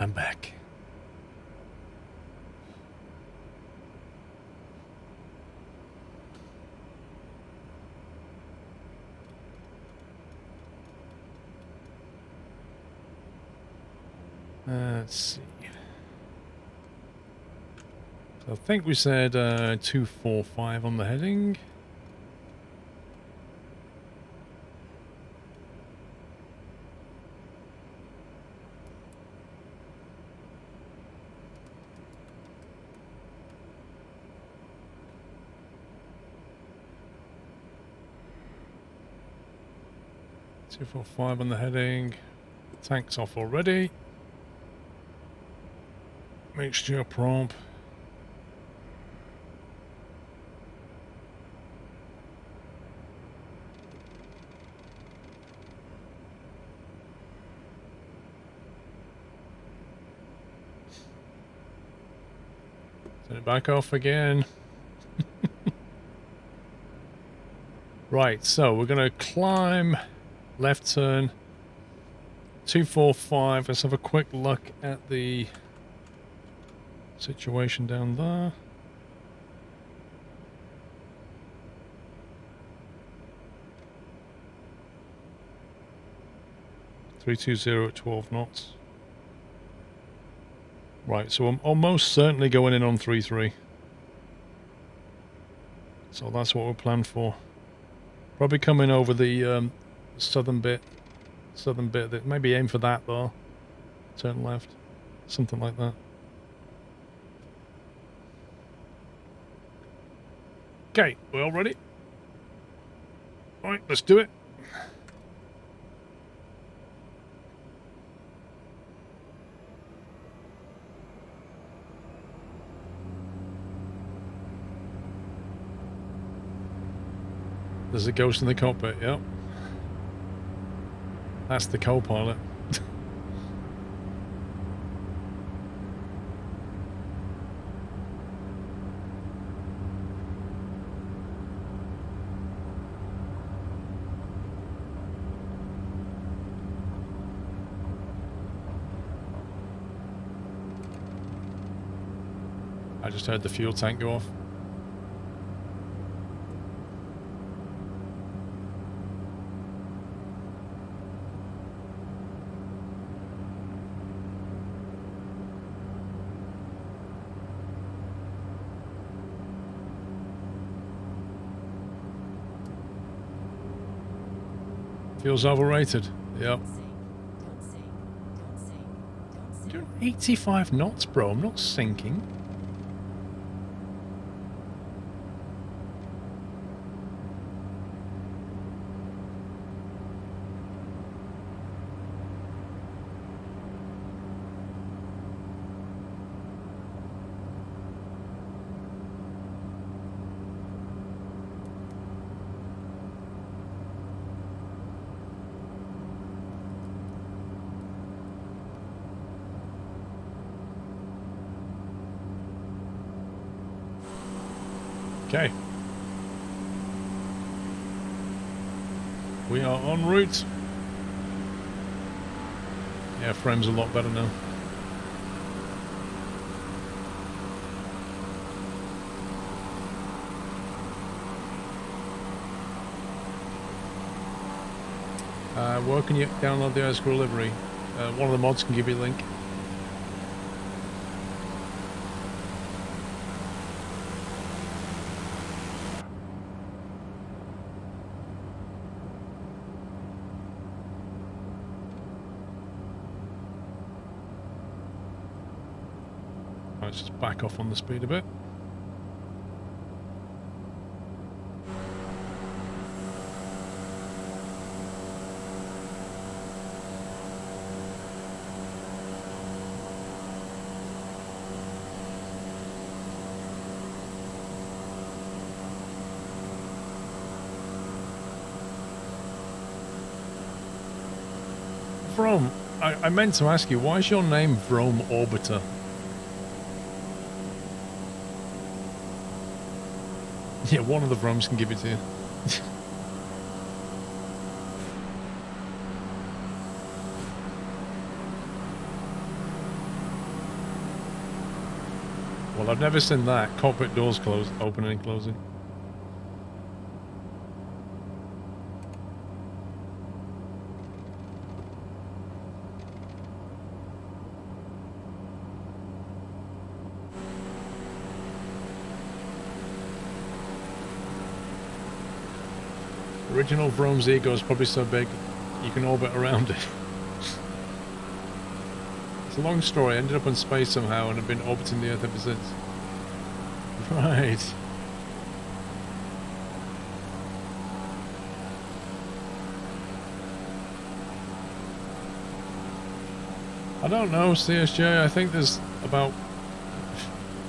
I'm back. Let's see. So I think we said 245 on the heading. Two, 4, 5 on the heading. Tank's off already. Mixture prompt. Turn it back off again. Right, so we're going to climb, left turn, 245. Let's have a quick look at the situation down there. .320 at 12 knots. Right, so I'm almost certainly going in on 3.3. So that's what we're planned for. Probably coming over the southern bit. Maybe aim for that though. Turn left. Something like that. Okay, we all ready? Alright, let's do it. There's a ghost in the cockpit, yep. That's the co-pilot. I just heard the fuel tank go off. Fuel's overrated. Yep. I'm doing 85 knots, bro. I'm not sinking. Okay. We are en route. Yeah, frame's a lot better now. Where can you download the iSquirrel livery? One of the mods can give you a link. Let's just back off on the speed a bit. Vrome, I meant to ask you, why is your name Vrome Orbiter? Yeah, one of the Vromes can give it to you. Well, I've never seen that. Cockpit doors closed, opening and closing. Original Vrome's ego is probably so big you can orbit around it. It's a long story. I ended up in space somehow and have been orbiting the Earth ever since. Right. I don't know, CSJ. I think there's about...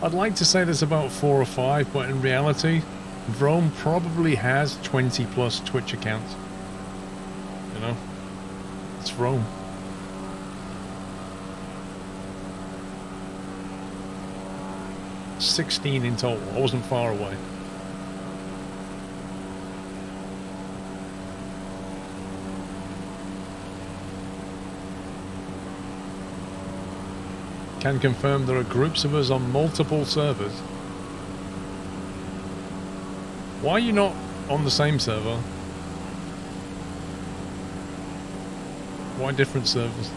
I'd like to say there's about 4 or 5, but in reality, Vrome probably has 20 plus Twitch accounts. You know? It's Vrome. $16 in total. I wasn't far away. Can confirm there are groups of us on multiple servers. Why are you not on the same server? Why different servers?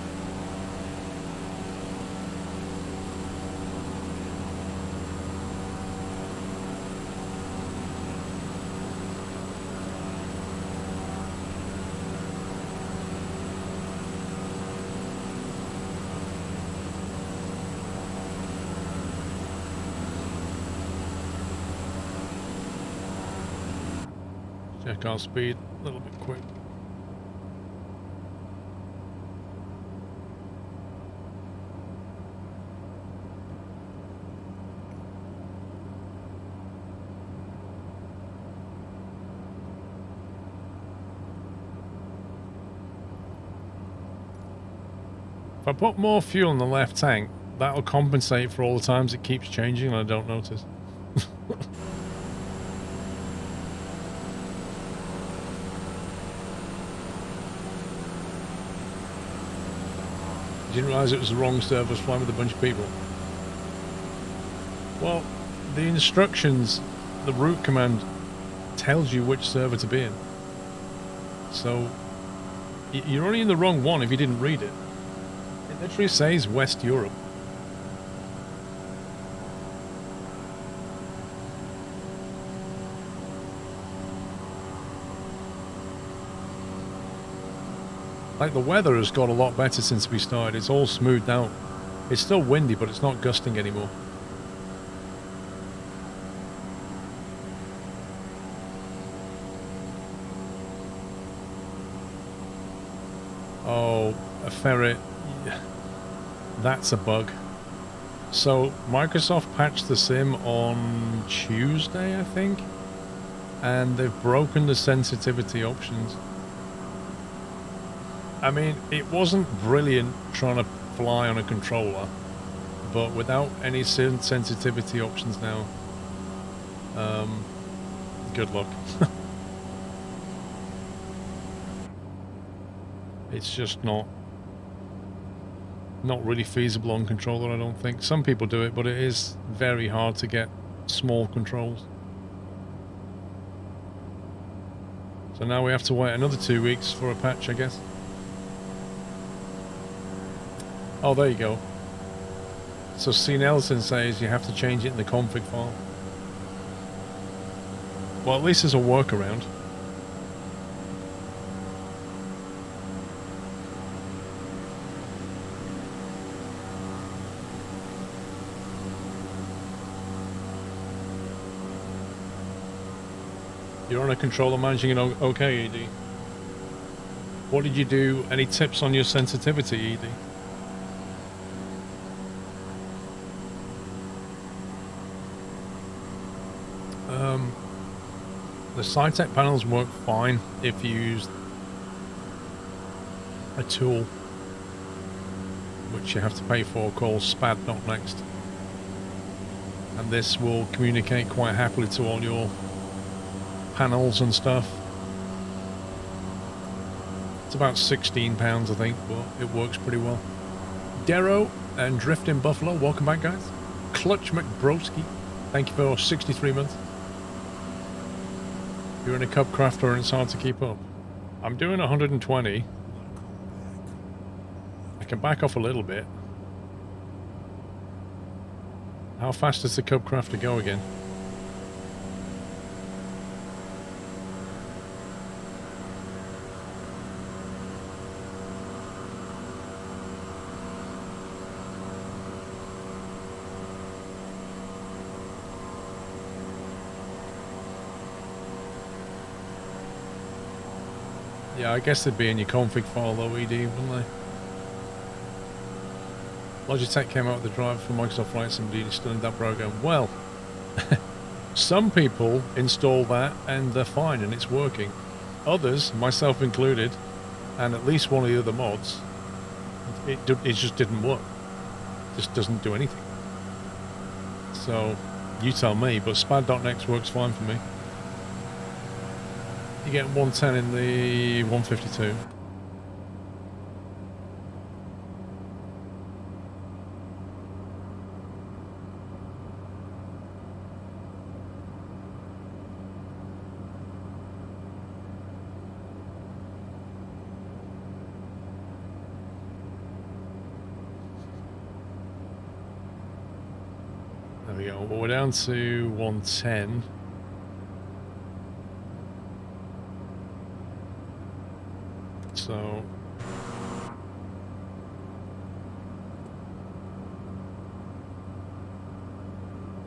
Check our speed a little bit quick. If I put more fuel in the left tank, that'll compensate for all the times it keeps changing and I don't notice. Didn't realise it was the wrong server. I was flying with a bunch of people. Well, the instructions, the route command tells you which server to be in. So, you're only in the wrong one if you didn't read it. It literally says West Europe. Like, the weather has got a lot better since we started. It's all smoothed out. It's still windy, but it's not gusting anymore. Oh, a ferret. That's a bug. So, Microsoft patched the sim on Tuesday, I think. And they've broken the sensitivity options. I mean, it wasn't brilliant trying to fly on a controller, but without any sensitivity options now, good luck. It's just not really feasible on controller, I don't think. Some people do it, but it is very hard to get small controls. So now we have to wait another 2 weeks for a patch, I guess. Oh, there you go. So C. Nelson says you have to change it in the config file. Well, at least there's a workaround. You're on a controller managing it okay, ED. What did you do? Any tips on your sensitivity, ED? The SciTech panels work fine if you use a tool which you have to pay for called SPAD.next, and this will communicate quite happily to all your panels and stuff. It's about £16 I think, but it works pretty well. Darrow and Drifting Buffalo, welcome back guys. Clutch McBroski, thank you for 63 months. You're in a Cub Crafter and it's hard to keep up. I'm doing 120. I can back off a little bit. How fast does the Cub Crafter go again? Yeah, I guess they'd be in your config file though, ED, wouldn't they? Logitech came out with the driver for Microsoft Flight Simulator still in that program. Well, some people install that and they're fine and it's working. Others, myself included, and at least one of the other mods, it just didn't work. Just doesn't do anything. So, you tell me, but spad.next works fine for me. You get 110 in the 152. There we go. Well, we're down to 110. So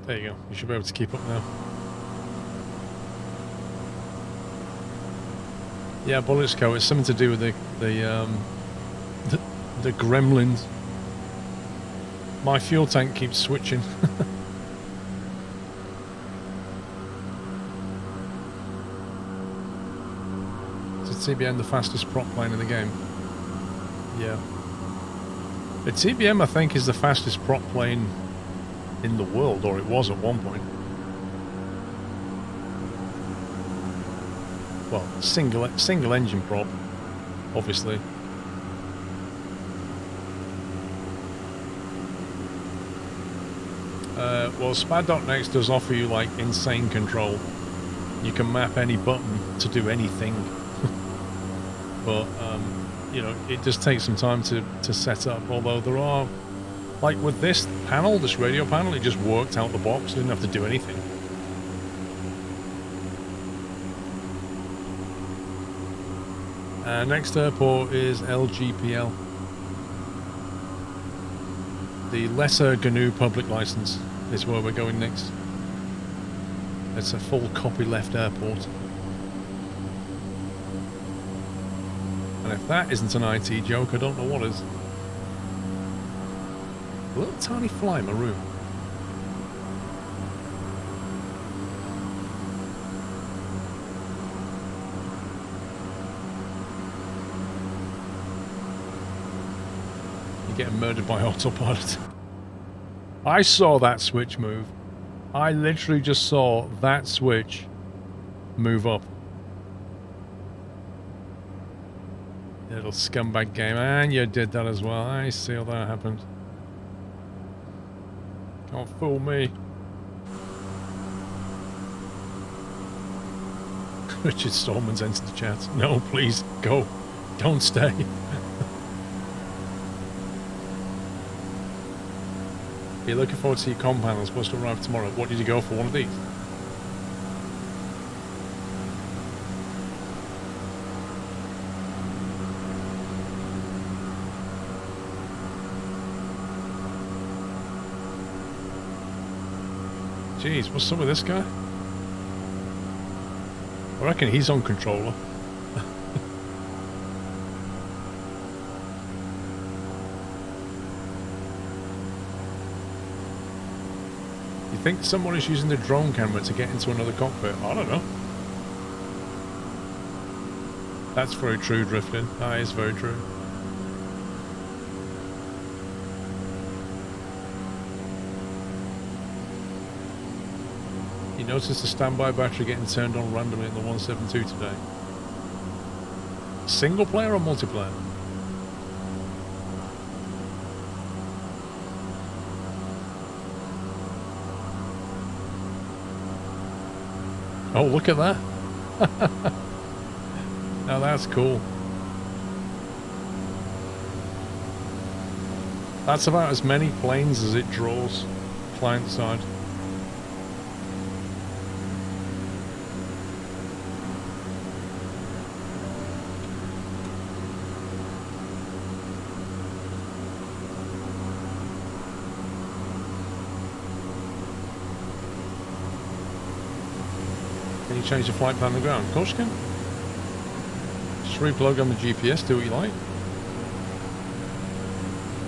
there you go. You should be able to keep up now. Yeah, bullets go. It's something to do with the gremlins. My fuel tank keeps switching. TBM the fastest prop plane in the game? Yeah. The TBM I think is the fastest prop plane in the world, or it was at one point. Well, single engine prop, obviously. Well, Spad.next does offer you like insane control. You can map any button to do anything. But, you know, it does take some time to set up, although there are, like with this panel, this radio panel, it just worked out the box, you didn't have to do anything. Next airport is LGPL. The Lesser GNU public license is where we're going next. It's a full copyleft airport. And if that isn't an IT joke, I don't know what is. A little tiny fly maroon. You're getting murdered by autopilot. I saw that switch move. I literally just saw that switch move up. Little scumbag game, and you did that as well. I see how that happened. Can't fool me. Richard Stallman's entered the chat. No, please, go. Don't stay. You're looking forward to your comm panel, supposed to arrive tomorrow. What did you go for one of these? Jeez, what's up with this guy? I reckon he's on controller. You think someone is using the drone camera to get into another cockpit? I don't know. That's very true, Drifting. That is very true. You noticed the standby battery getting turned on randomly in the 172 today. Single player or multiplayer? Oh, look at that. Now that's cool. That's about as many planes as it draws client side. Can you change the flight plan on the ground? Of course you can. Just replug on the GPS, do what you like.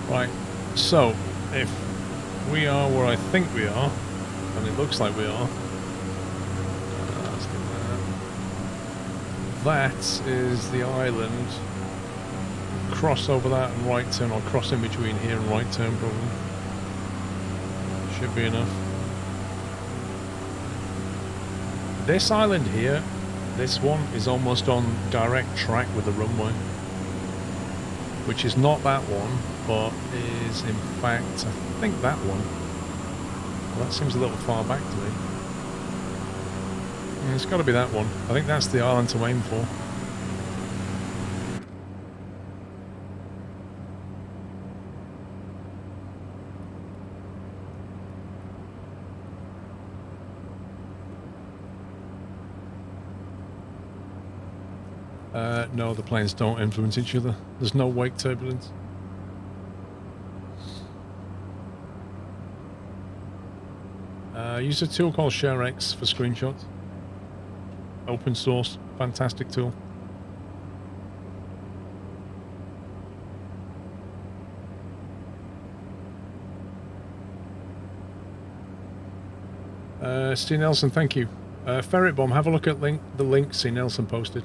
Right, so if we are where I think we are, and it looks like we are, that is the island. Cross over that and right turn, or cross in between here and right turn probably. Should be enough. This island here, this one is almost on direct track with the runway, which is not that one, but is in fact, I think that one. Well, that seems a little far back to me. It's got to be that one. I think that's the island to aim for. No, the planes don't influence each other. There's no wake turbulence. Use a tool called ShareX for screenshots. Open source, fantastic tool. C. Nelson, thank you. Ferret Bomb, have a look at the link C. Nelson posted.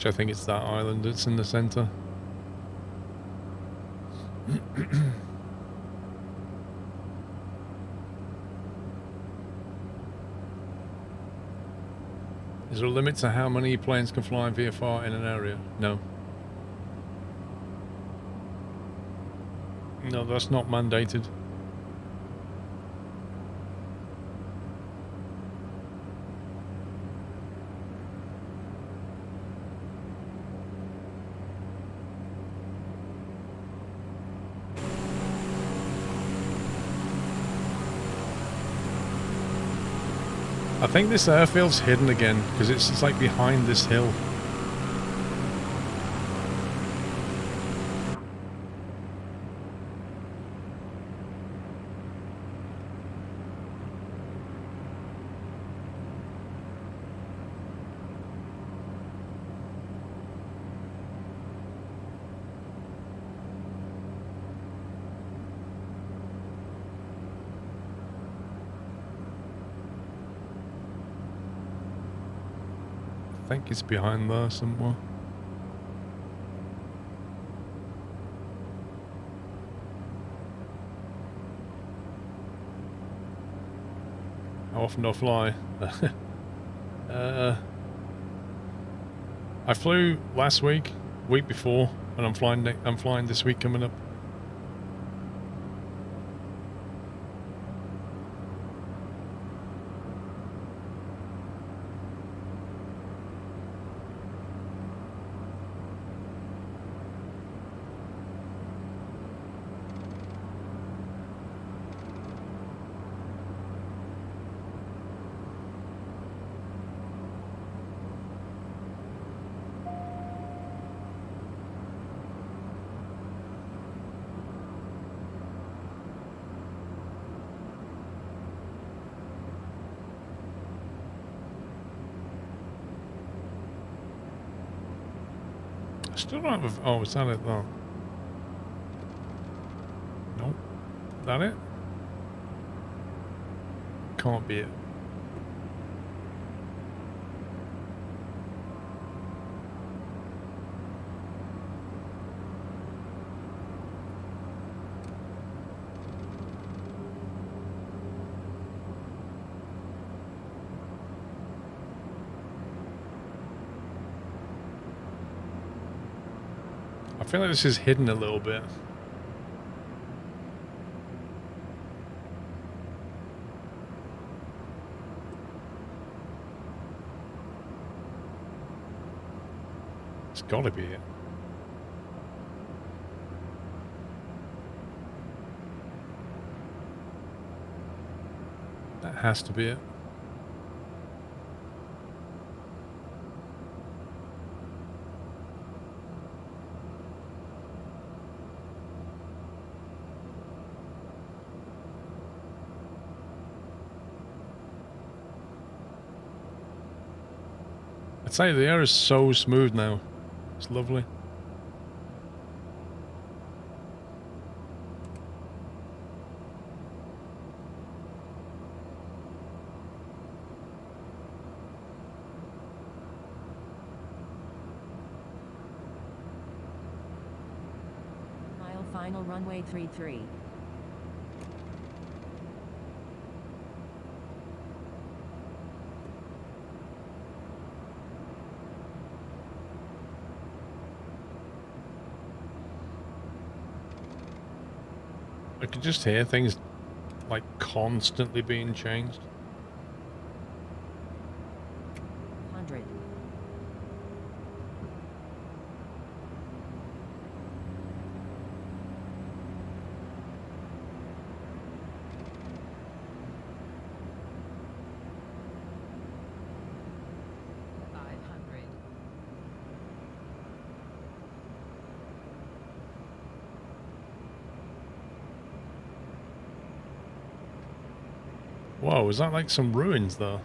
I think it's that island that's in the center. Is there a limit to how many planes can fly VFR in an area? No. No, that's not mandated. I think this airfield's hidden again, because it's like behind this hill. I think it's behind there somewhere. How often do I fly? I flew last week before, and I'm flying this week coming up. Still don't have. Oh, is that it though? Nope. Is that it? Can't be it. feel like this is hidden a little bit. It's gotta be it. That has to be it. I'd say the air is so smooth now. It's lovely. Final runway 33. I could just hear things like constantly being changed. 100. Whoa, is that like some ruins though?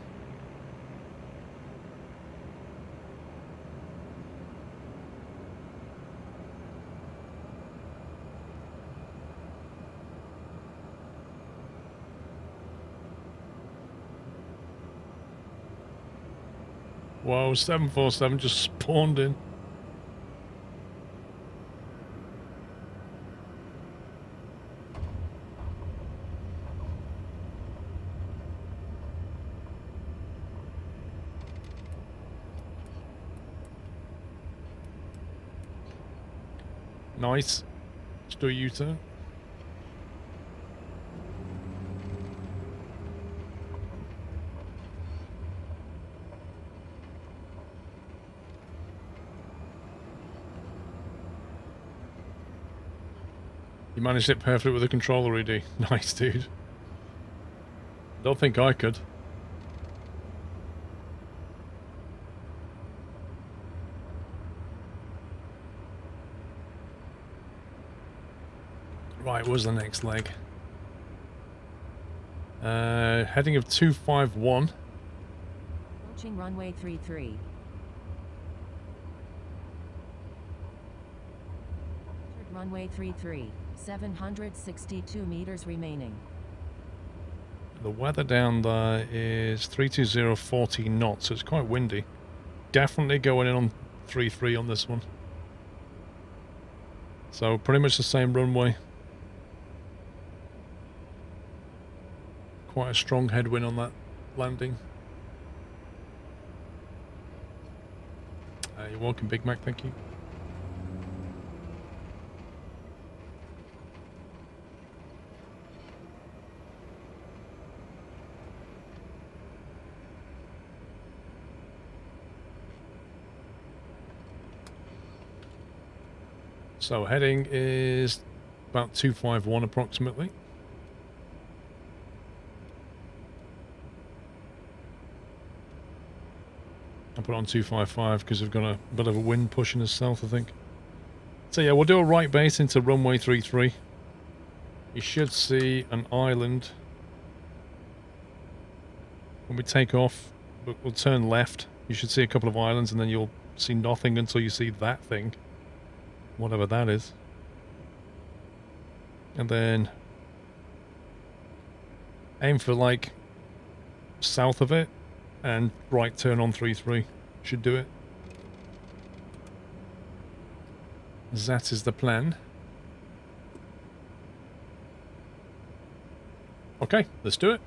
Whoa, 747 just spawned in. Nice. Let's do a U-turn. You managed it perfectly with the controller, ED. Nice, dude. Don't think I could. Right, where's the next leg? Heading of 251. Approaching runway 33. Runway 33. 762 meters remaining. The weather down there is 320 40 knots, so it's quite windy. Definitely going in on 33 on this one. So pretty much the same runway. Quite a strong headwind on that landing. You're welcome, Big Mac, thank you. So heading is about 251 approximately. I put it on 255 because we've got a bit of a wind pushing us south, I think. So yeah, we'll do a right base into runway 33. You should see an island. When we take off, we'll turn left. You should see a couple of islands and then you'll see nothing until you see that thing. Whatever that is. And then aim for like south of it and right turn on 33. Should do it. That is the plan. Okay, let's do it.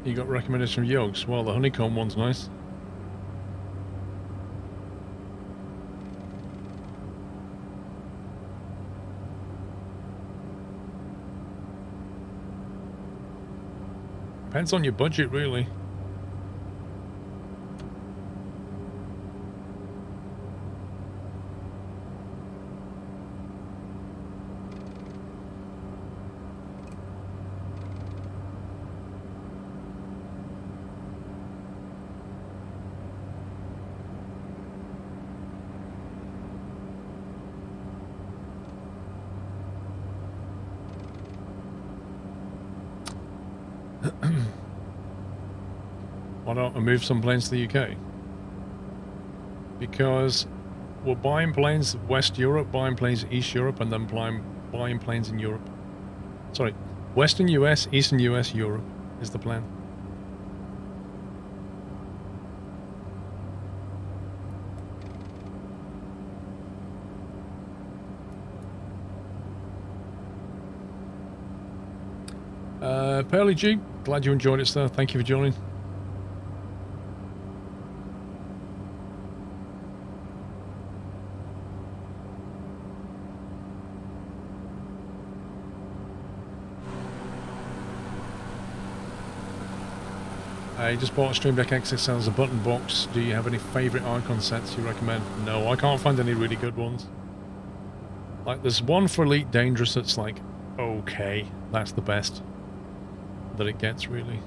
You got recommendation from Yokes? Well, the honeycomb one's nice. Depends on your budget, really. Why don't I move some planes to the UK? Because we're buying planes West Europe, buying planes East Europe, and then buying planes in Europe. Sorry, Western US, Eastern US, Europe is the plan. Pearly G, glad you enjoyed it, sir. Thank you for joining. I just bought a Stream Deck XXL as a button box. Do you have any favourite icon sets you recommend? No, I can't find any really good ones. Like, there's one for Elite Dangerous that's like, okay, that's the best that it gets, really.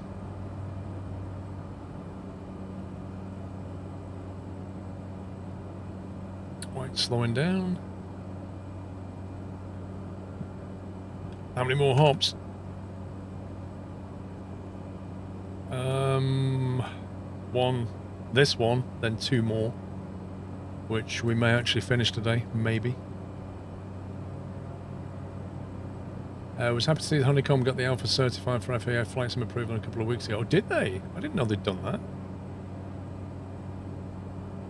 Right, slowing down. How many more hops? One, this one, then two more, which we may actually finish today, maybe. I was happy to see the Honeycomb got the Alpha certified for FAA flight sim approval a couple of weeks ago. Oh, did they? I didn't know they'd done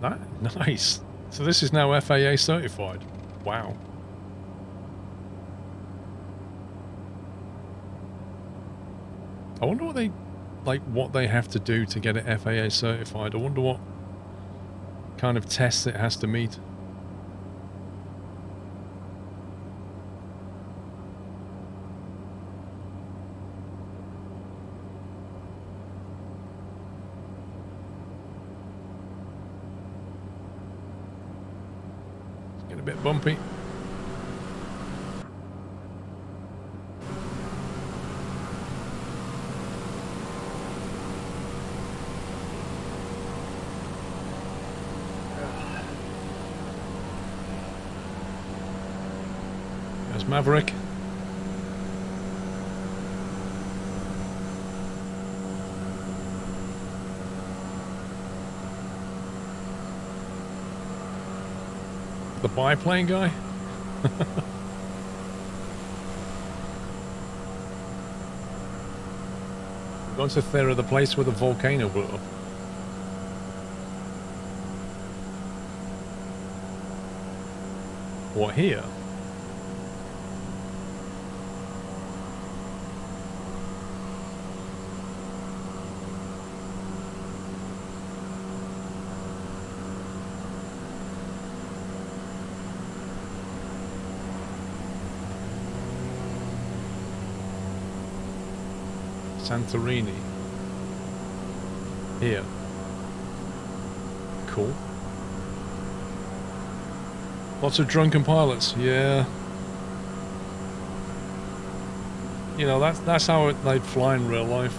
that. Nice. So this is now FAA certified. Wow. I wonder what they have to do to get it FAA certified. I wonder what kind of tests it has to meet. It's getting a bit bumpy. Maverick. The biplane guy? We've gone to Thera, the place where the volcano blew up. What, here? Santorini. Here. Cool. Lots of drunken pilots, yeah. You know, that's how they'd fly in real life.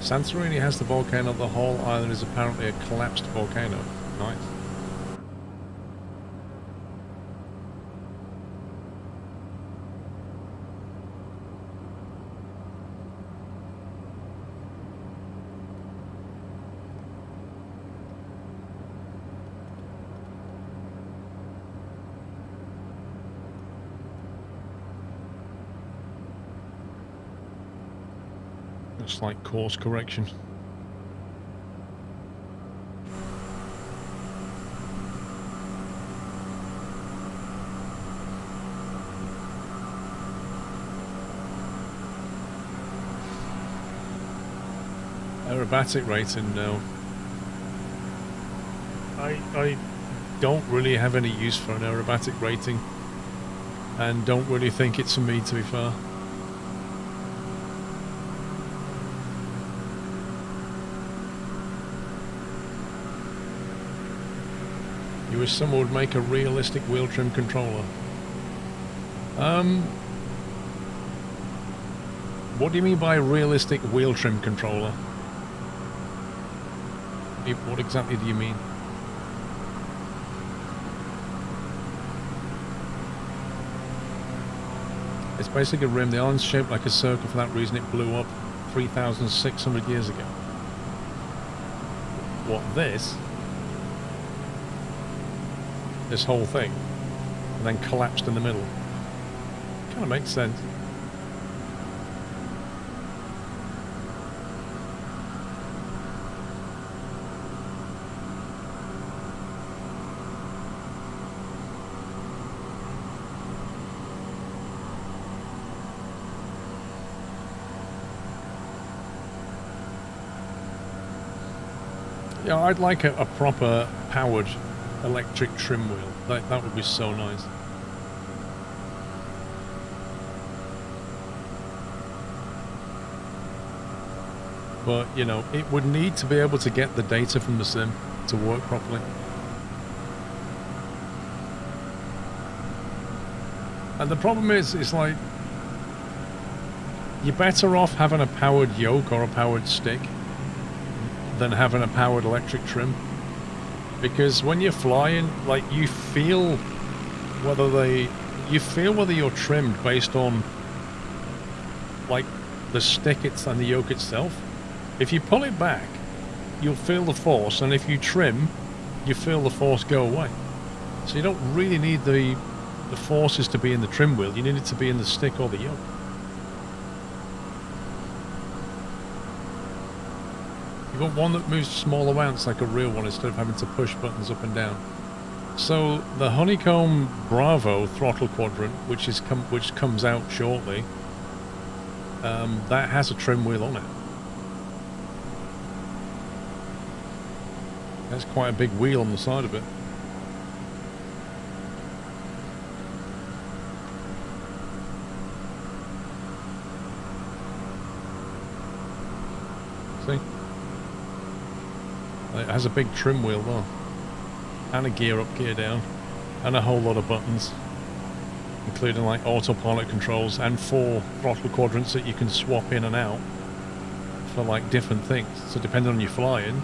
Santorini has the volcano. The whole island is apparently a collapsed volcano. Nice. It's like course correction. aerobatic rating, no. I don't really have any use for an aerobatic rating, and don't really think it's for me, to be fair. You wish someone would make a realistic wheel trim controller. What do you mean by realistic wheel trim controller? What exactly do you mean? It's basically a rim. The island's shaped like a circle. For that reason, it blew up 3,600 years ago. What, this? This whole thing? And then collapsed in the middle. Kind of makes sense. Yeah, I'd like a proper powered electric trim wheel. That would be so nice. But, you know, it would need to be able to get the data from the sim to work properly. And the problem is, it's like, you're better off having a powered yoke or a powered stick than having a powered electric trim. Because when you're flying, like, you feel whether you're trimmed based on, like, the stick and the yoke itself. If you pull it back, you'll feel the force, and if you trim, you feel the force go away. So you don't really need the forces to be in the trim wheel. You need it to be in the stick or the yoke. You want one that moves small amounts like a real one instead of having to push buttons up and down. So the Honeycomb Bravo throttle quadrant, which comes out shortly, that has a trim wheel on it. That's quite a big wheel on the side of it. See? It has a big trim wheel though, and a gear up, gear down, and a whole lot of buttons, including like autopilot controls and 4 throttle quadrants that you can swap in and out for like different things. So depending on your flying,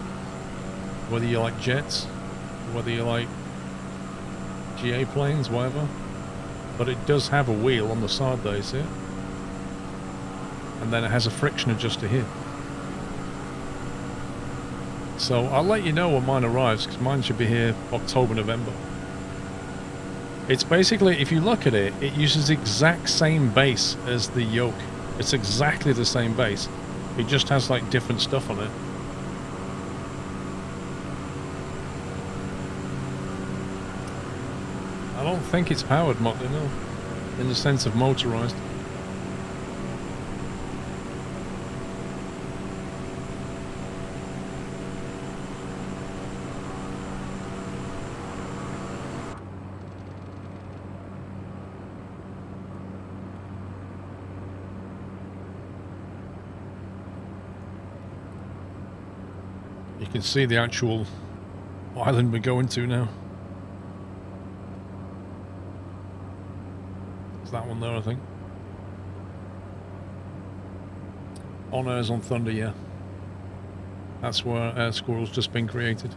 whether you like jets, whether you like GA planes, whatever. But it does have a wheel on the side there, you see it? And then it has a friction adjuster here. So I'll let you know when mine arrives, because mine should be here October, November. It's basically, if you look at it, it uses the exact same base as the yoke. It's exactly the same base. It just has like different stuff on it. I don't think it's powered, Motley, no. In the sense of motorized. You can see the actual island we're going to now. It's that one there, I think. Honours on Thunder, yeah. That's where Squirrel's just been created.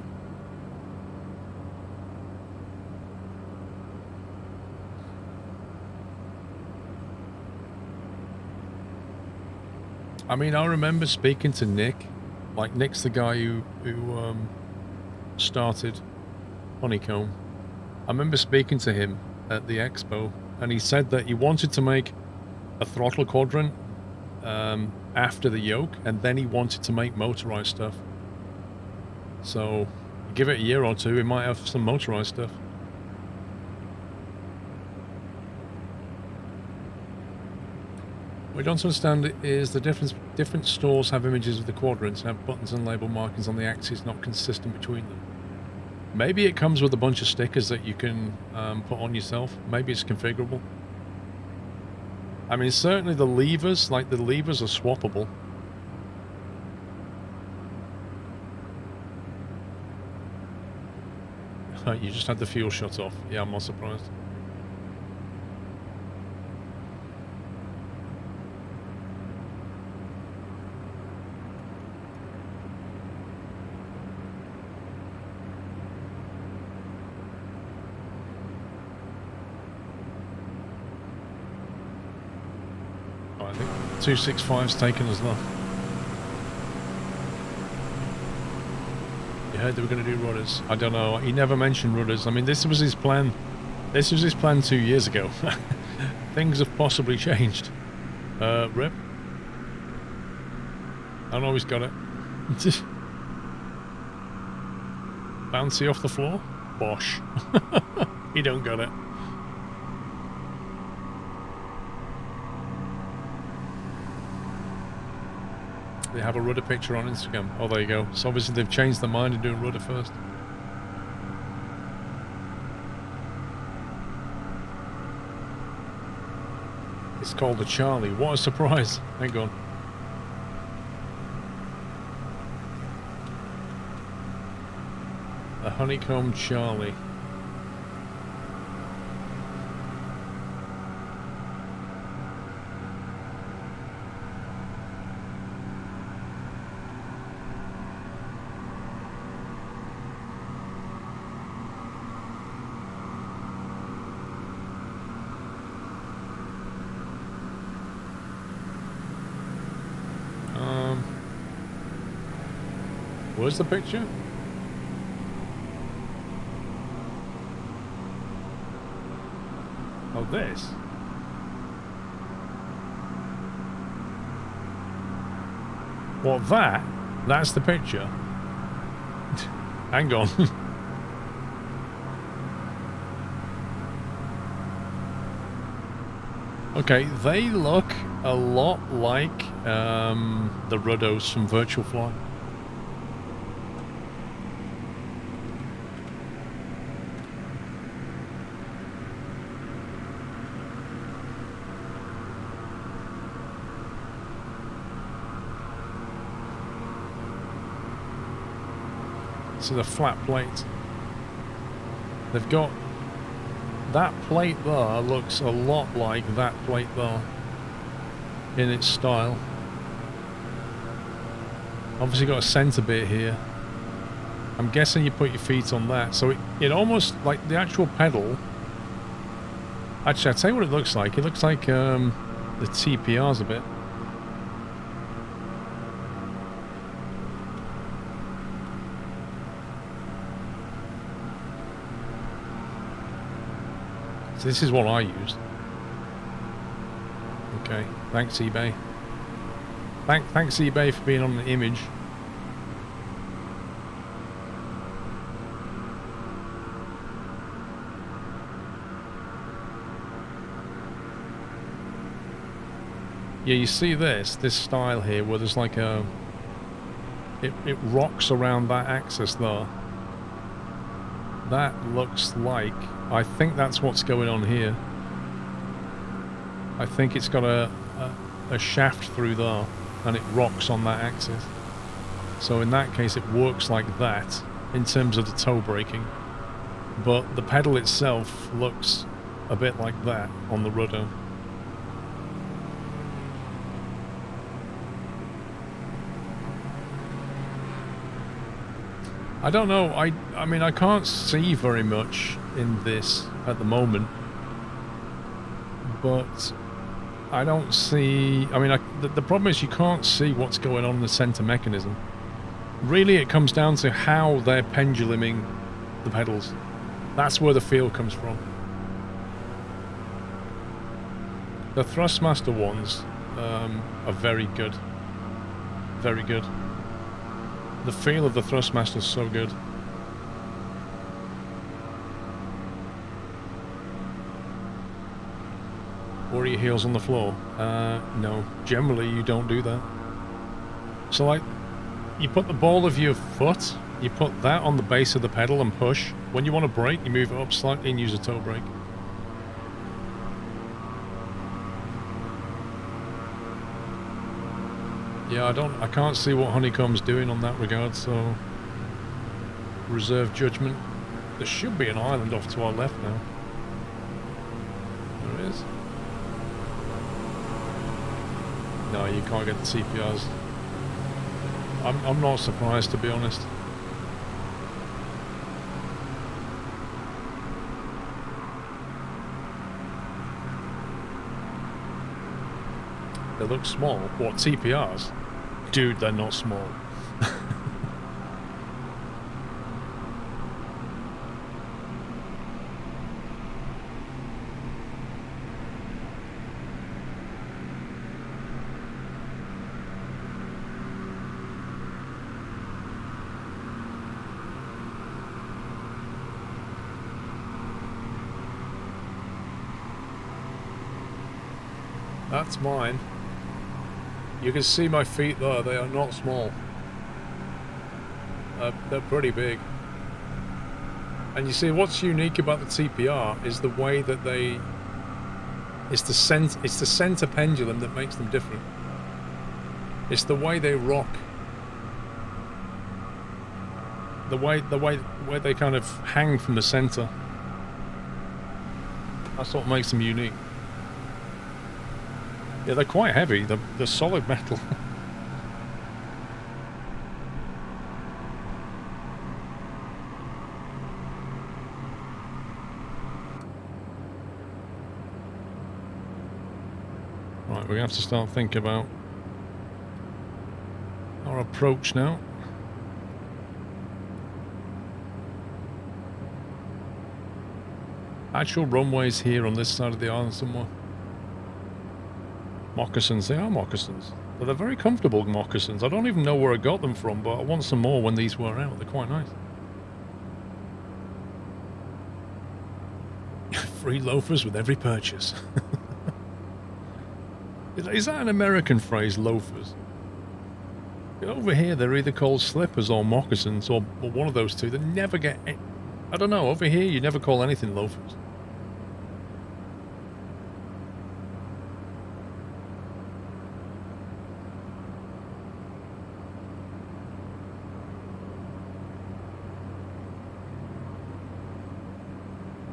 I mean, I remember speaking to Nick. Like, Nick's the guy who started Honeycomb. I remember speaking to him at the expo, and he said that he wanted to make a throttle quadrant after the yoke, and then he wanted to make motorized stuff. So, give it a year or two, we might have some motorized stuff. What I don't understand is the different stores have images of the quadrants and have buttons and label markings on the axis not consistent between them. Maybe it comes with a bunch of stickers that you can put on yourself. Maybe it's configurable. I mean, certainly the levers, like the levers are swappable. You just had the fuel shut off. Yeah, I'm not surprised. Oh, I think 265's taken as well. You heard they were going to do rudders. I don't know. He never mentioned rudders. I mean, this was his plan. This was his plan 2 years ago. Things have possibly changed. Rip. I know he's got it. Bouncy off the floor? Bosh. He don't got it. They have a rudder picture on Instagram. Oh, there you go. So obviously they've changed their mind and doing rudder first. It's called the Charlie. What a surprise. Hang on. The Honeycomb Charlie. Where's the picture? Oh, this. What, that? That's the picture? Hang on. Okay, they look a lot like the Ruddos from Virtual Fly. So the flat plate. They've got that plate there looks a lot like that plate there in its style. Obviously got a centre bit here. I'm guessing you put your feet on that. So it almost like the actual pedal. Actually, I'll tell you what it looks like. It looks like the TPRs a bit. So this is what I used. Okay, thanks eBay. Thanks eBay for being on the image. Yeah, you see this style here where there's like a it rocks around that axis there. That looks like, I think that's what's going on here. I think it's got a shaft through there and it rocks on that axis. So in that case it works like that in terms of the toe braking. But the pedal itself looks a bit like that on the rudder. I don't know, I mean I can't see very much in this at the moment, but I don't see, I mean the problem is you can't see what's going on in the centre mechanism. Really it comes down to how they're penduluming the pedals. That's where the feel comes from. The Thrustmaster ones are very good. Very good. The feel of the Thrustmaster is so good. Or are your heels on the floor? No. Generally, you don't do that. So, like, you put the ball of your foot, you put that on the base of the pedal and push. When you want to brake, you move it up slightly and use a toe brake. Yeah, I can't see what Honeycomb's doing on that regard, so reserve judgment. There should be an island off to our left now. There is. No, you can't get the CPRs. I'm not surprised, to be honest. They look small. What, CPRs? Dude, they're not small. That's mine. You can see my feet there, they are not small. They're pretty big. And you see, what's unique about the TPR is the way that they... It's the center pendulum that makes them different. It's the way they rock. The way where they kind of hang from the center. That's what makes them unique. Yeah, they're quite heavy. They're solid metal. Right, we're going to have to start thinking about our approach now. Actual runways here on this side of the island somewhere. Moccasins, they are moccasins. But they're very comfortable moccasins. I don't even know where I got them from, but I want some more when these wear out. They're quite nice. Free loafers with every purchase. Is that an American phrase, loafers? Over here, they're either called slippers or moccasins, or one of those two. They never get... I don't know, over here, you never call anything loafers.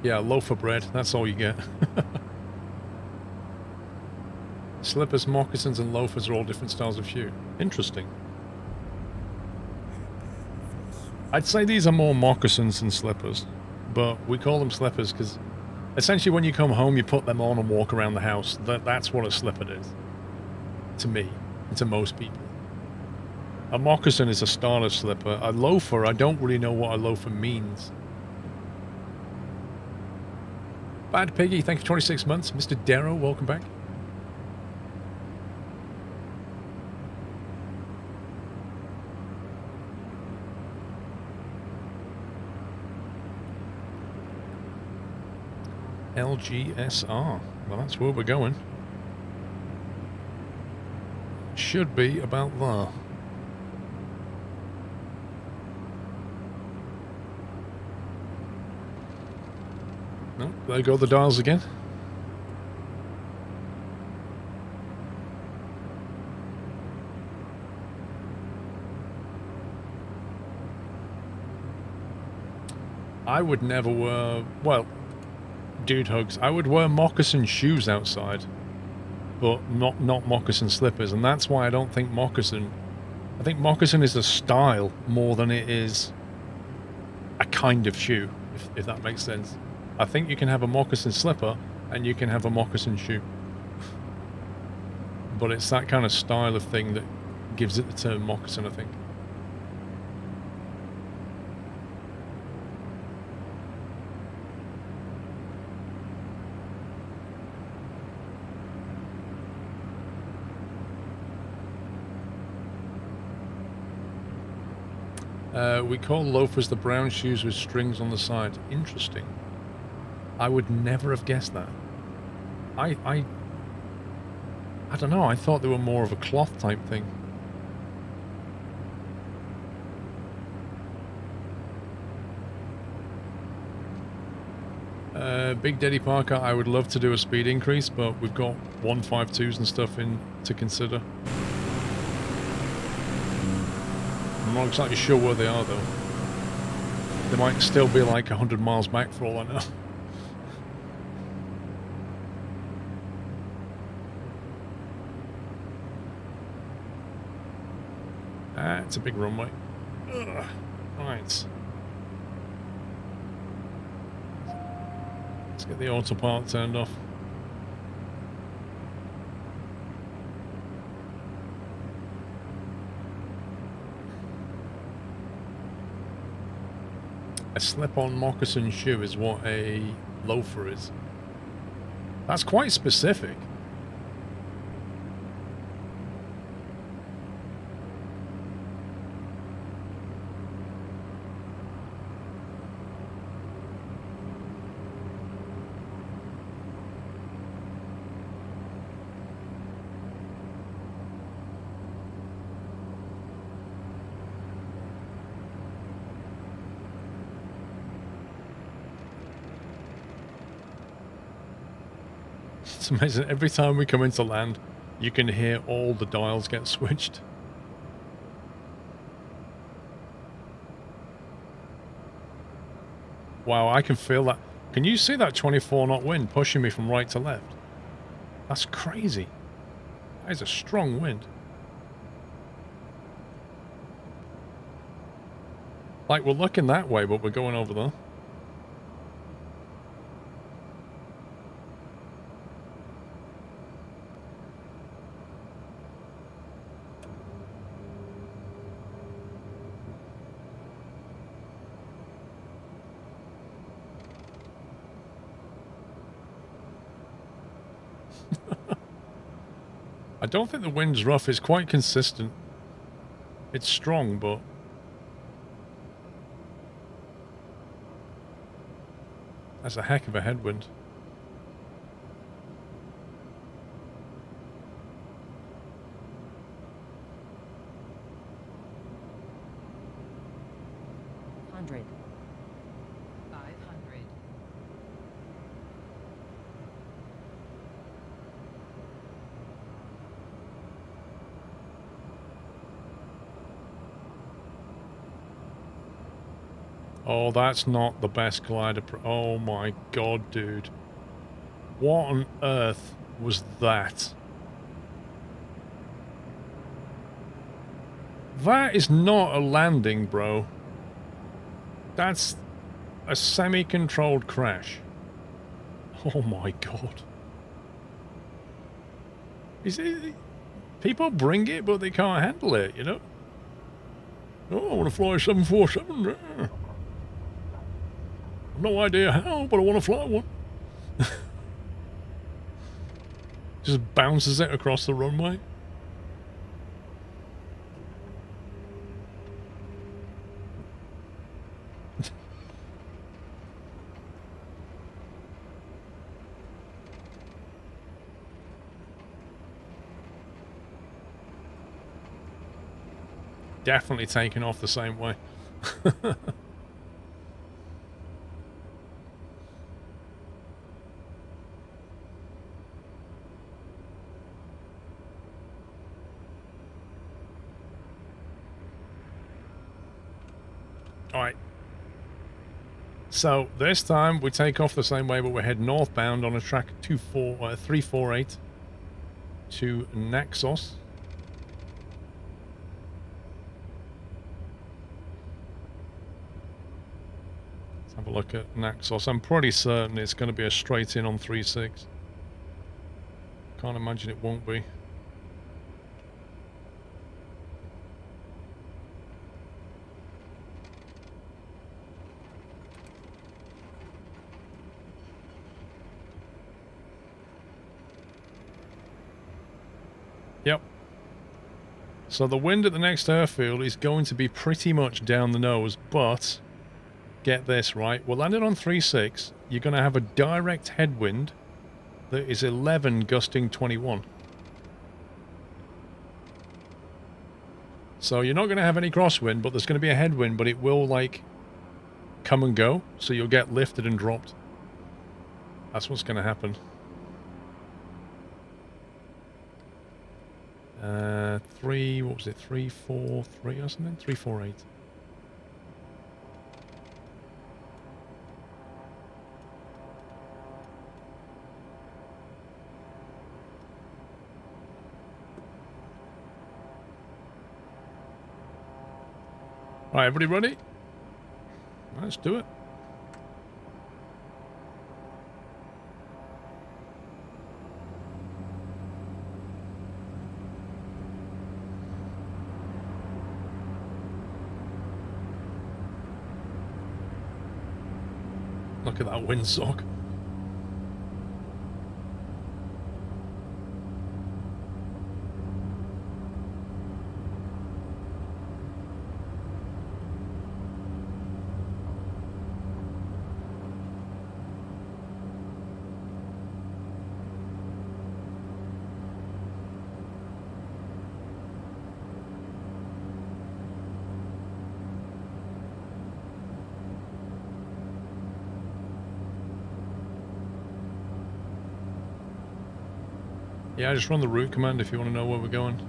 Yeah, loaf of bread, that's all you get. Slippers, moccasins, and loafers are all different styles of shoe. Interesting. I'd say these are more moccasins than slippers, but we call them slippers because essentially when you come home, you put them on and walk around the house. That's what a slipper is. To me, and to most people. A moccasin is a style of slipper. A loafer, I don't really know what a loafer means. Bad Piggy, thank you for 26 months. Mr. Darrow, welcome back. LGSR. Well, that's where we're going. Should be about there. No, there go the dials again. I would never wear, well, dude hugs, I would wear moccasin shoes outside, but not moccasin slippers, and that's why I don't think moccasin, I think moccasin is a style more than it is a kind of shoe, if that makes sense. I think you can have a moccasin slipper and you can have a moccasin shoe. But it's that kind of style of thing that gives it the term moccasin, I think. We call loafers the brown shoes with strings on the side. Interesting. I would never have guessed that. I I don't know, I thought they were more of a cloth type thing. Big Daddy Parker, I would love to do a speed increase, but we've got 152s and stuff in to consider. I'm not exactly sure where they are though. They might still be like 100 miles back for all I know. Ah, it's a big runway. Ugh. Right. Let's get the autopilot turned off. A slip-on moccasin shoe is what a loafer is. That's quite specific. It's amazing. Every time we come into land, you can hear all the dials get switched. Wow, I can feel that. Can you see that 24 knot wind pushing me from right to left? That's crazy. That is a strong wind. Like, we're looking that way, but we're going over there. I don't think the wind's rough. It's quite consistent. It's strong, but... that's a heck of a headwind. Oh, that's not the best glider. Oh my god, dude. What on earth was that? That is not a landing, bro. That's a semi-controlled crash. Oh my god. Is it... people bring it, but they can't handle it, you know? Oh, I want to fly a 747. No idea how, but I want to fly one. Just bounces it across the runway. Definitely taking off the same way. Alright. So, this time we take off the same way, but we head northbound on a track 348 to Naxos. Let's have a look at Naxos. I'm pretty certain it's going to be a straight in on 36. Can't imagine it won't be. Yep. So the wind at the next airfield is going to be pretty much down the nose, but get this, right? We're landing on 36. You're going to have a direct headwind that is 11 gusting 21. So you're not going to have any crosswind, but there's going to be a headwind, but it will, like, come and go. So you'll get lifted and dropped. That's what's going to happen. What was it? 343 or something? 348. Right, everybody ready? Let's do it. Look at that windsock. Yeah, just run the route command if you want to know where we're going.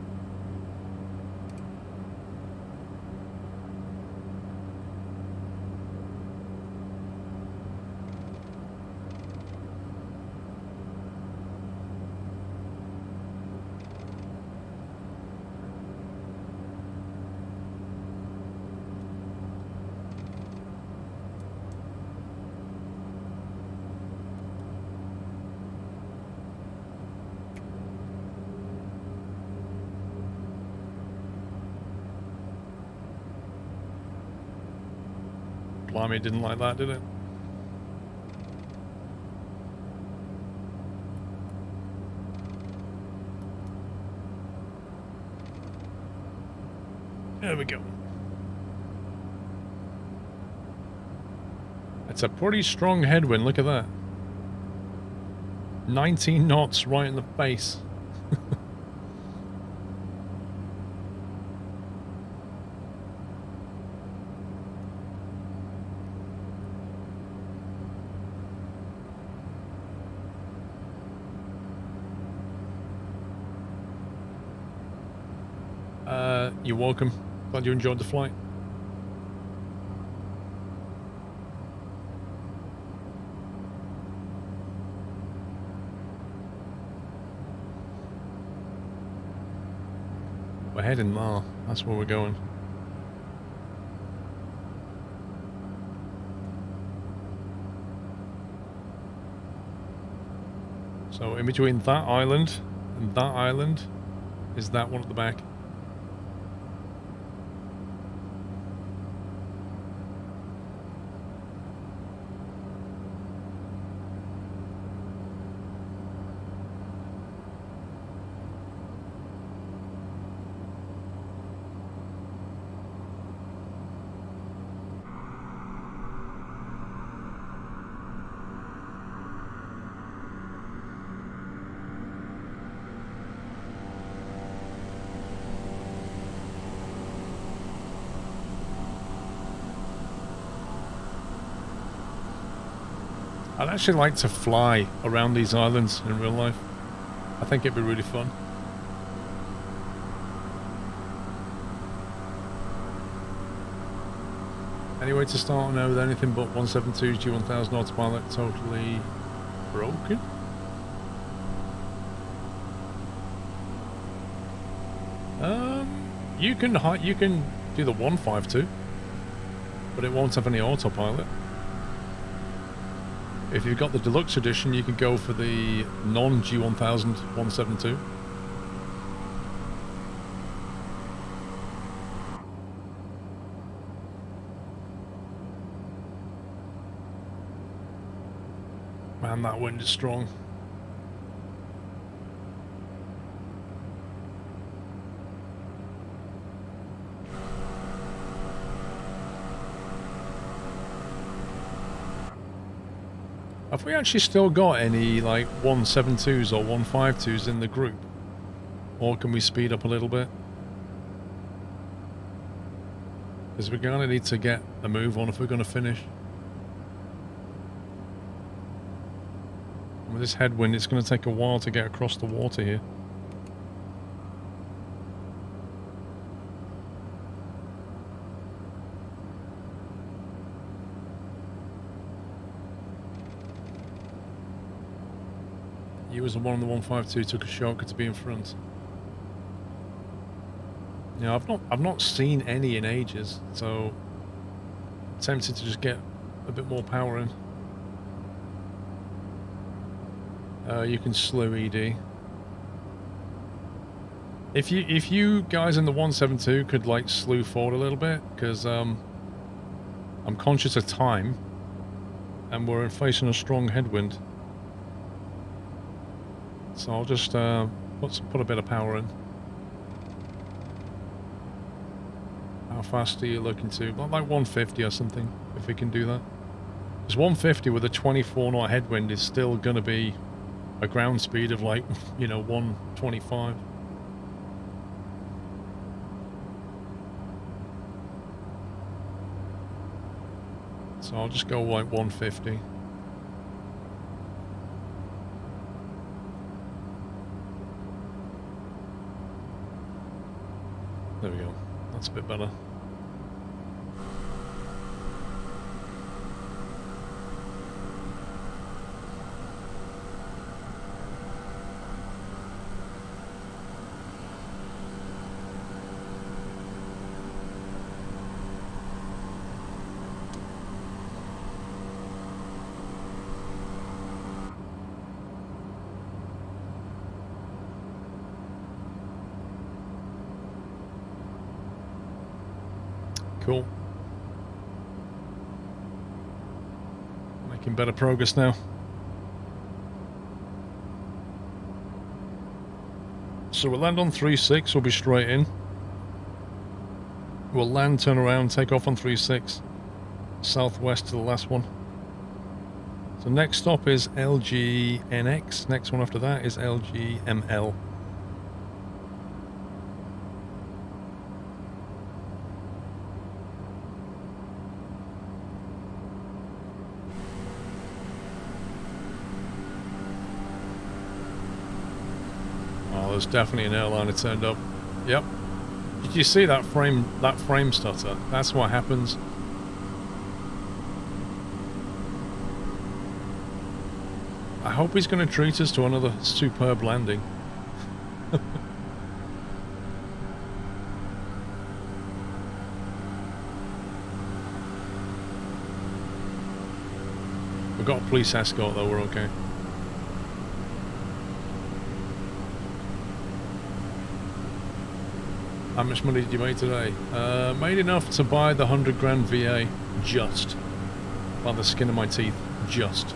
Blimey, didn't like that, did it? There we go. It's a pretty strong headwind, look at that. 19 knots right in the face. You're welcome. Glad you enjoyed the flight. We're heading there. That's where we're going. So in between that island and that island is that one at the back. I'd actually like to fly around these islands in real life. I think it'd be really fun. Anyway, to start now with anything but 172's G1000 autopilot totally broken. You can do the 152, but it won't have any autopilot. If you've got the deluxe edition, you can go for the non-G1000 172. Man, that wind is strong. Have we actually still got any, like, 172s or 152s in the group? Or can we speed up a little bit? Because we're going to need to get a move on if we're going to finish. With this headwind, it's going to take a while to get across the water here. You as the one on the 152 took a shortcut to be in front. Yeah, I've not seen any in ages, so I'm tempted to just get a bit more power in. You can slow ED. If you guys in the 172 could like slew forward a little bit, because I'm conscious of time, and we're facing a strong headwind. So I'll just put a bit of power in. How fast are you looking to? Like 150 or something, if we can do that. Because 150 with a 24 knot headwind is still going to be a ground speed of like, you know, 125. So I'll just go like 150. There we go. That's a bit better. Cool. Making better progress now. So we'll land on 3.6, we'll be straight in. We'll land, turn around, take off on 3.6. Southwest to the last one. So next stop is LGNX. Next one after that is LGML. There's definitely an airliner turned up. Yep. Did you see that frame stutter? That's what happens. I hope he's going to treat us to another superb landing. We've got a police escort though, we're okay. How much money did you make today? Made enough to buy the 100 grand VA, just. By the skin of my teeth, just.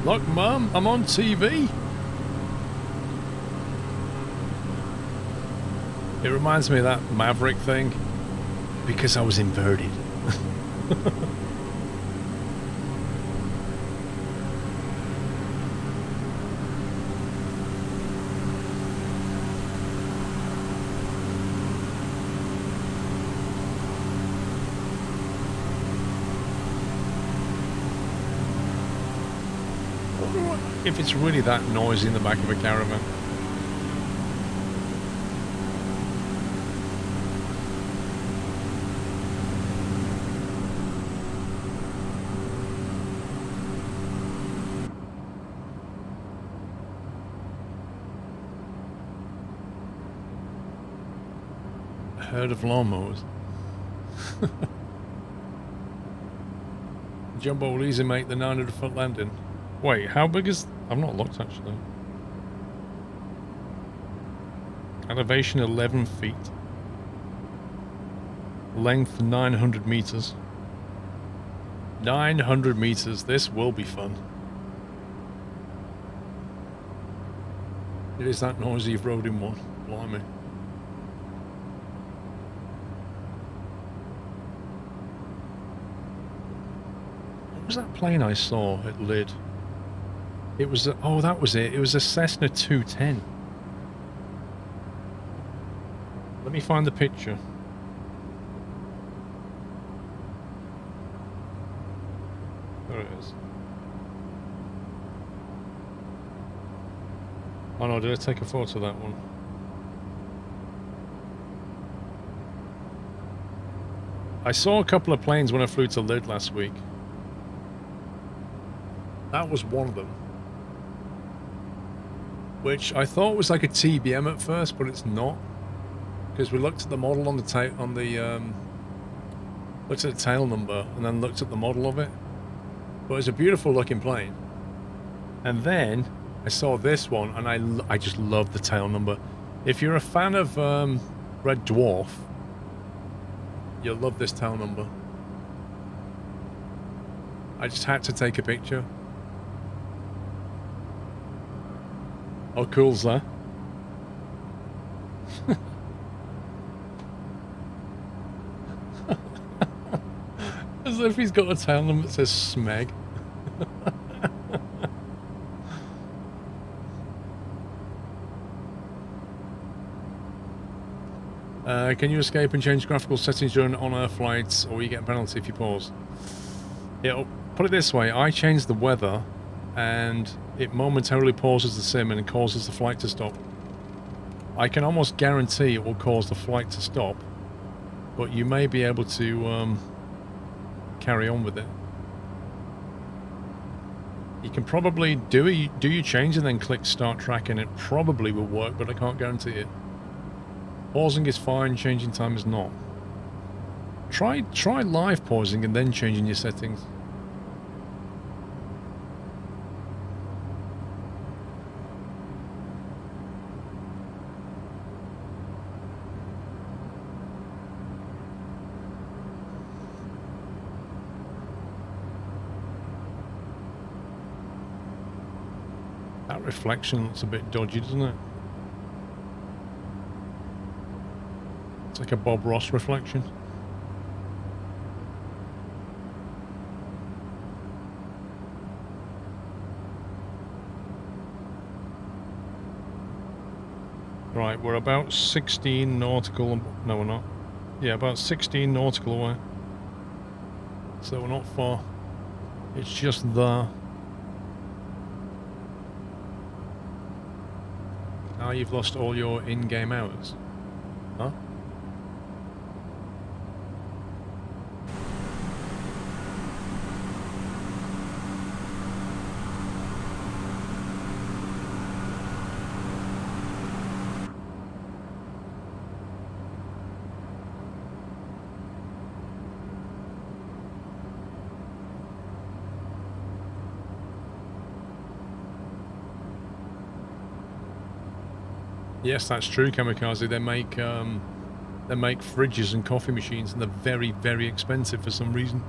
Look, Mum, I'm on TV. It reminds me of that Maverick thing. Because I was inverted. If it's really that noisy in the back of a caravan. A herd of lawnmowers. Jumbo will easily make the 900-foot landing. Wait, how big is... I've not looked, actually. Elevation 11 feet. Length 900 meters. 900 meters. This will be fun. It is that noisy you've rode in one. Blimey. What was that plane I saw at Lid? It was a, oh, that was it. It was a Cessna 210. Let me find the picture. There it is. Oh no, did I take a photo of that one? I saw a couple of planes when I flew to Lid last week. That was one of them. Which I thought was like a TBM at first, but it's not. Because we looked at the model on the looked at the tail number and then looked at the model of it. But it's a beautiful looking plane. And then I saw this one and I just love the tail number. If you're a fan of Red Dwarf, you'll love this tail number. I just had to take a picture. How cool's that? As if he's got a tail number that says Smeg. Can you escape and change graphical settings during on-air flights, or you get a penalty if you pause? Yeah, put it this way, I changed the weather and it momentarily pauses the sim and it causes the flight to stop. I can almost guarantee it will cause the flight to stop, but you may be able to carry on with it. You can probably do your change and then click start track and it probably will work, but I can't guarantee it. Pausing is fine, changing time is not. Try live pausing and then changing your settings. That reflection looks a bit dodgy, doesn't it? It's like a Bob Ross reflection. Right, we're about 16 nautical... No, we're not. Yeah, about 16 nautical away. So we're not far. It's just there. Now you've lost all your in-game hours. Huh? Yes, that's true, Kamikaze. They make fridges and coffee machines, and they're very, very expensive for some reason.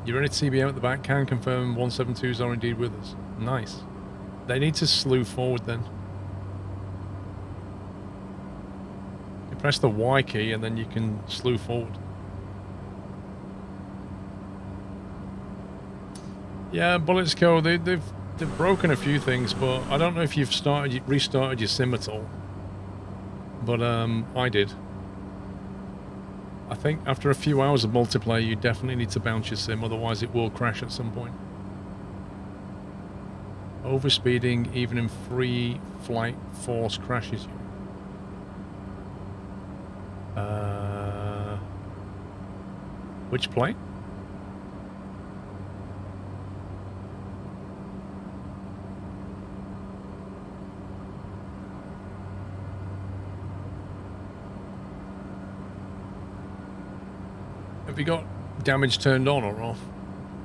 You're in a TBM at the back. Can confirm 172s are indeed with us. Nice. They need to slew forward then. You press the Y key and then you can slew forward. Yeah, Bullets Co. They've broken a few things, but I don't know if you've restarted your sim at all. But I did. I think after a few hours of multiplayer, you definitely need to bounce your sim, otherwise it will crash at some point. Overspeeding, even in free flight, force crashes you. Which plane? Have you got damage turned on or off?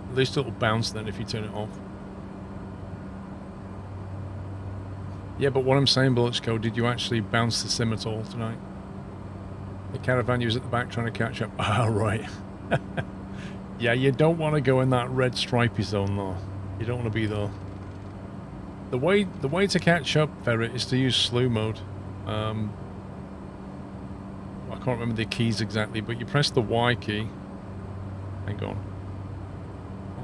At least it'll bounce then if you turn it off. Yeah, but what I'm saying, Bulletco, did you actually bounce the sim at all tonight? The caravan you was at the back trying to catch up. Ah, right. Yeah, you don't want to go in that red stripy zone though. You don't want to be there. The way to catch up, Ferret, is to use slew mode. I can't remember the keys exactly, but you press the Y key. Hang on.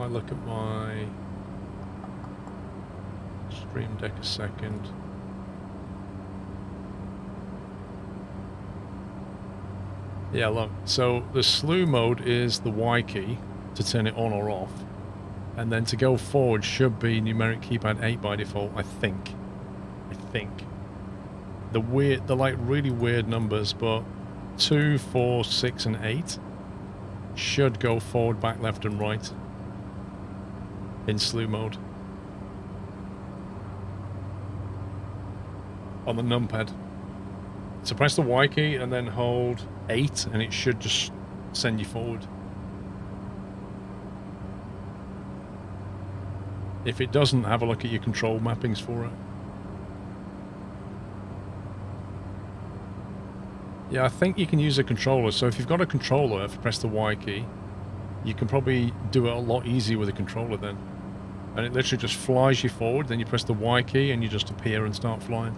I look at my stream deck a second. Yeah, look. So the slew mode is the Y key to turn it on or off. And then to go forward should be numeric keypad 8 by default, I think. The like really weird numbers, but 2, 4, 6 and 8 should go forward, back, left and right in slew mode. On the numpad. So press the Y key and then hold 8 and it should just send you forward. If it doesn't, have a look at your control mappings for it. Yeah, I think you can use a controller. So if you've got a controller, if you press the Y key, you can probably do it a lot easier with a controller then. And it literally just flies you forward, then you press the Y key and you just appear and start flying.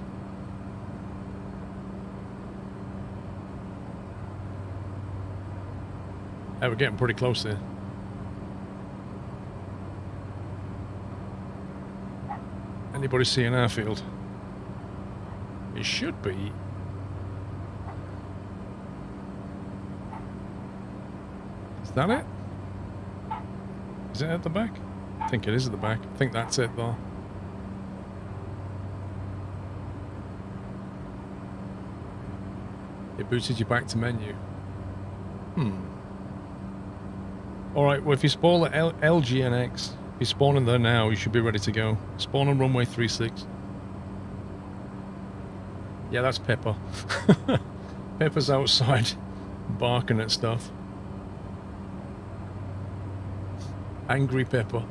Hey, we're getting pretty close there. Anybody see an airfield? It should be. Is that it? Is it at the back? I think it is at the back. I think that's it though. It booted you back to menu. Alright, well if you spawn at LGNX, if you spawn in there now, you should be ready to go. Spawn on runway 36. Yeah, that's Pepper. Pepper's outside, barking at stuff. Angry Pepper.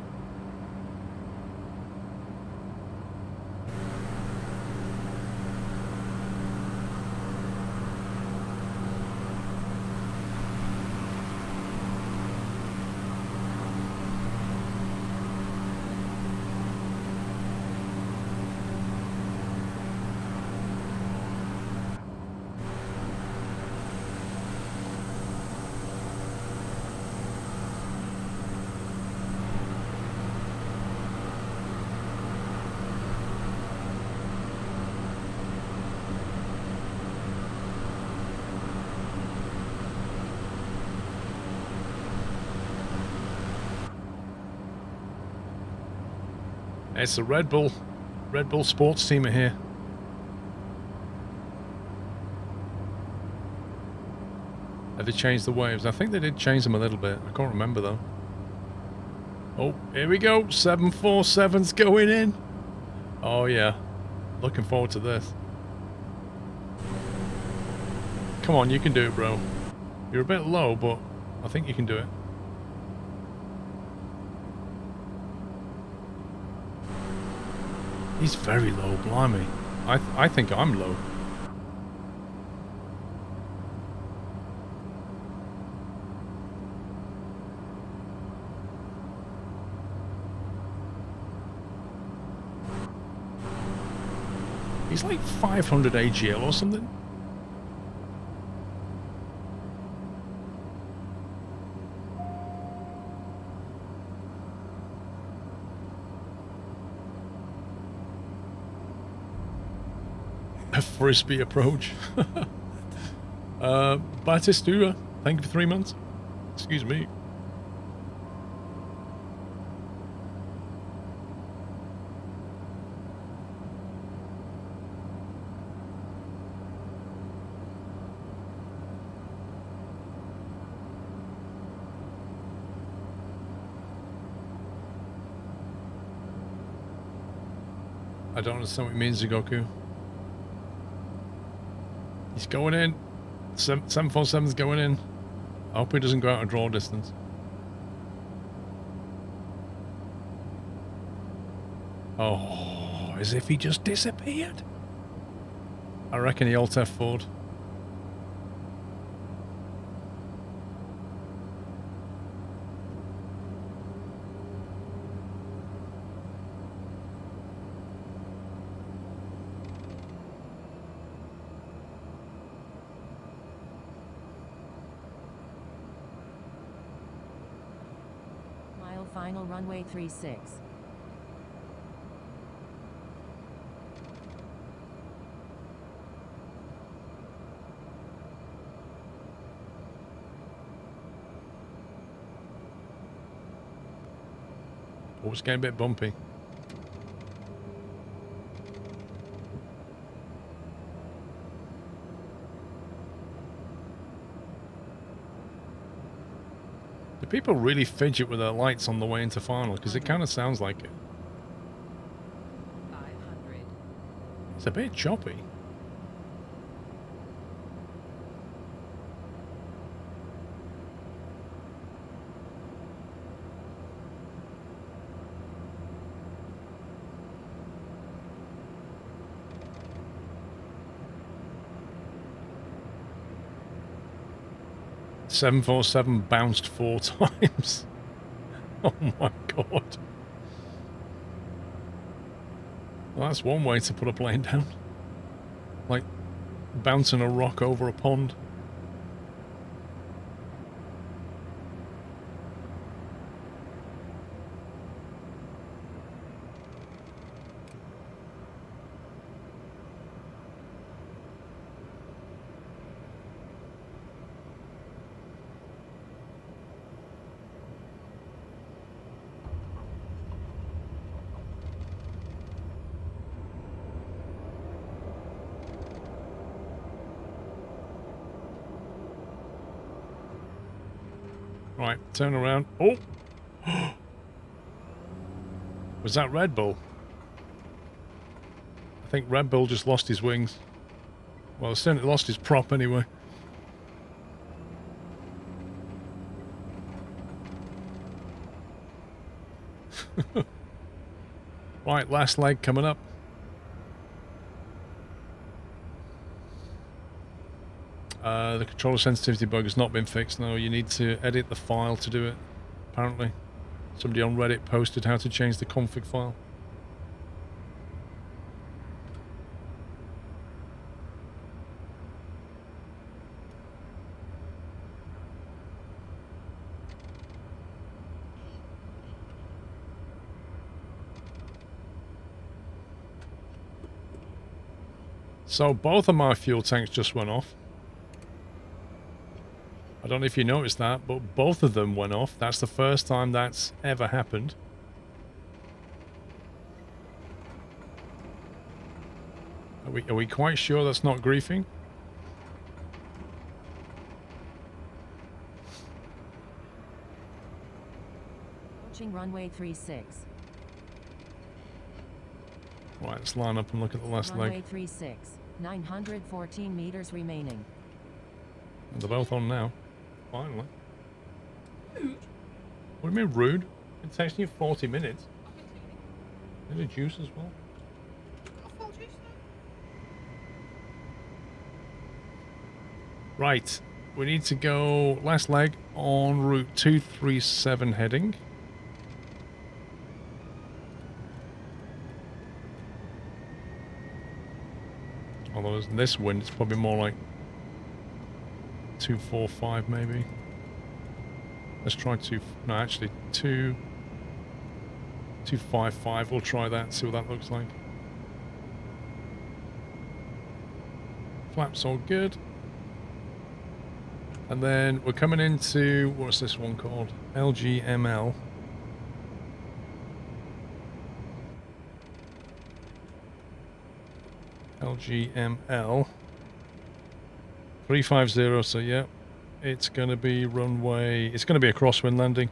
It's the Red Bull sports team are here. Have they changed the waves? I think they did change them a little bit. I can't remember though. Oh, here we go. 747's going in. Oh yeah. Looking forward to this. Come on, you can do it, bro. You're a bit low, but I think you can do it. He's very low, blimey. I think I'm low. He's like 500 AGL or something. A frisbee approach. Batistura, thank you for 3 months. Excuse me. I don't understand what it means, Zigoku. He's going in. 747's going in. I hope he doesn't go out of draw distance. Oh, as if he just disappeared. I reckon he alt F forward. Mile final runway 36. Oh, it's getting a bit bumpy. Do people really fidget with their lights on the way into final? Because it kind of sounds like it. 500. It's a bit choppy. .747 bounced 4 times. Oh my god. Well, that's one way to put a plane down. Like bouncing a rock over a pond. Right, turn around. Oh! Was that Red Bull? I think Red Bull just lost his wings. Well, certainly lost his prop anyway. Right, last leg coming up. The controller sensitivity bug has not been fixed. No, you need to edit the file to do it, apparently. Somebody on Reddit posted how to change the config file. So both of my fuel tanks just went off. I don't know if you noticed that, but both of them went off. That's the first time that's ever happened. Are we quite sure that's not griefing? Approaching runway 36. Right, let's line up and look at the last Runway leg. 36. 914 meters remaining. And they're both on now. Finally. Rude. What do you mean rude? It's taking you 40 minutes. There's a juice as well. Right, we need to go last leg on route 237 heading. Although in this wind, it's probably more like 245 maybe. Let's try no, actually 255. We'll try that, see what that looks like. Flaps all good. And then we're coming into, what's this one called? LGML. LGML 350, so yeah, it's going to be runway, it's going to be a crosswind landing.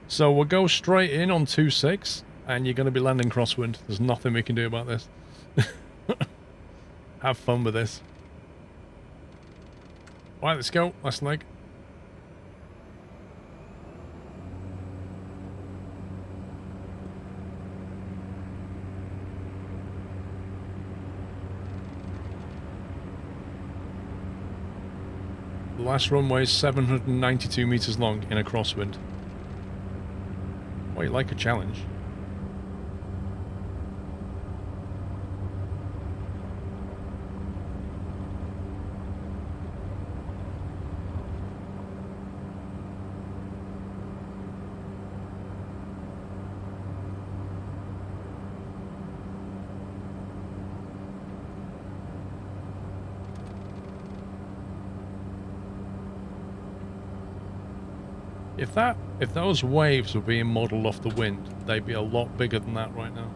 So we'll go straight in on 26, and you're going to be landing crosswind. There's nothing we can do about this. Have fun with this. Right, let's go. Last leg. The last runway is 792 meters long in a crosswind. Oh, you like a challenge? If those waves were being modelled off the wind, they'd be a lot bigger than that right now.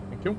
Thank you.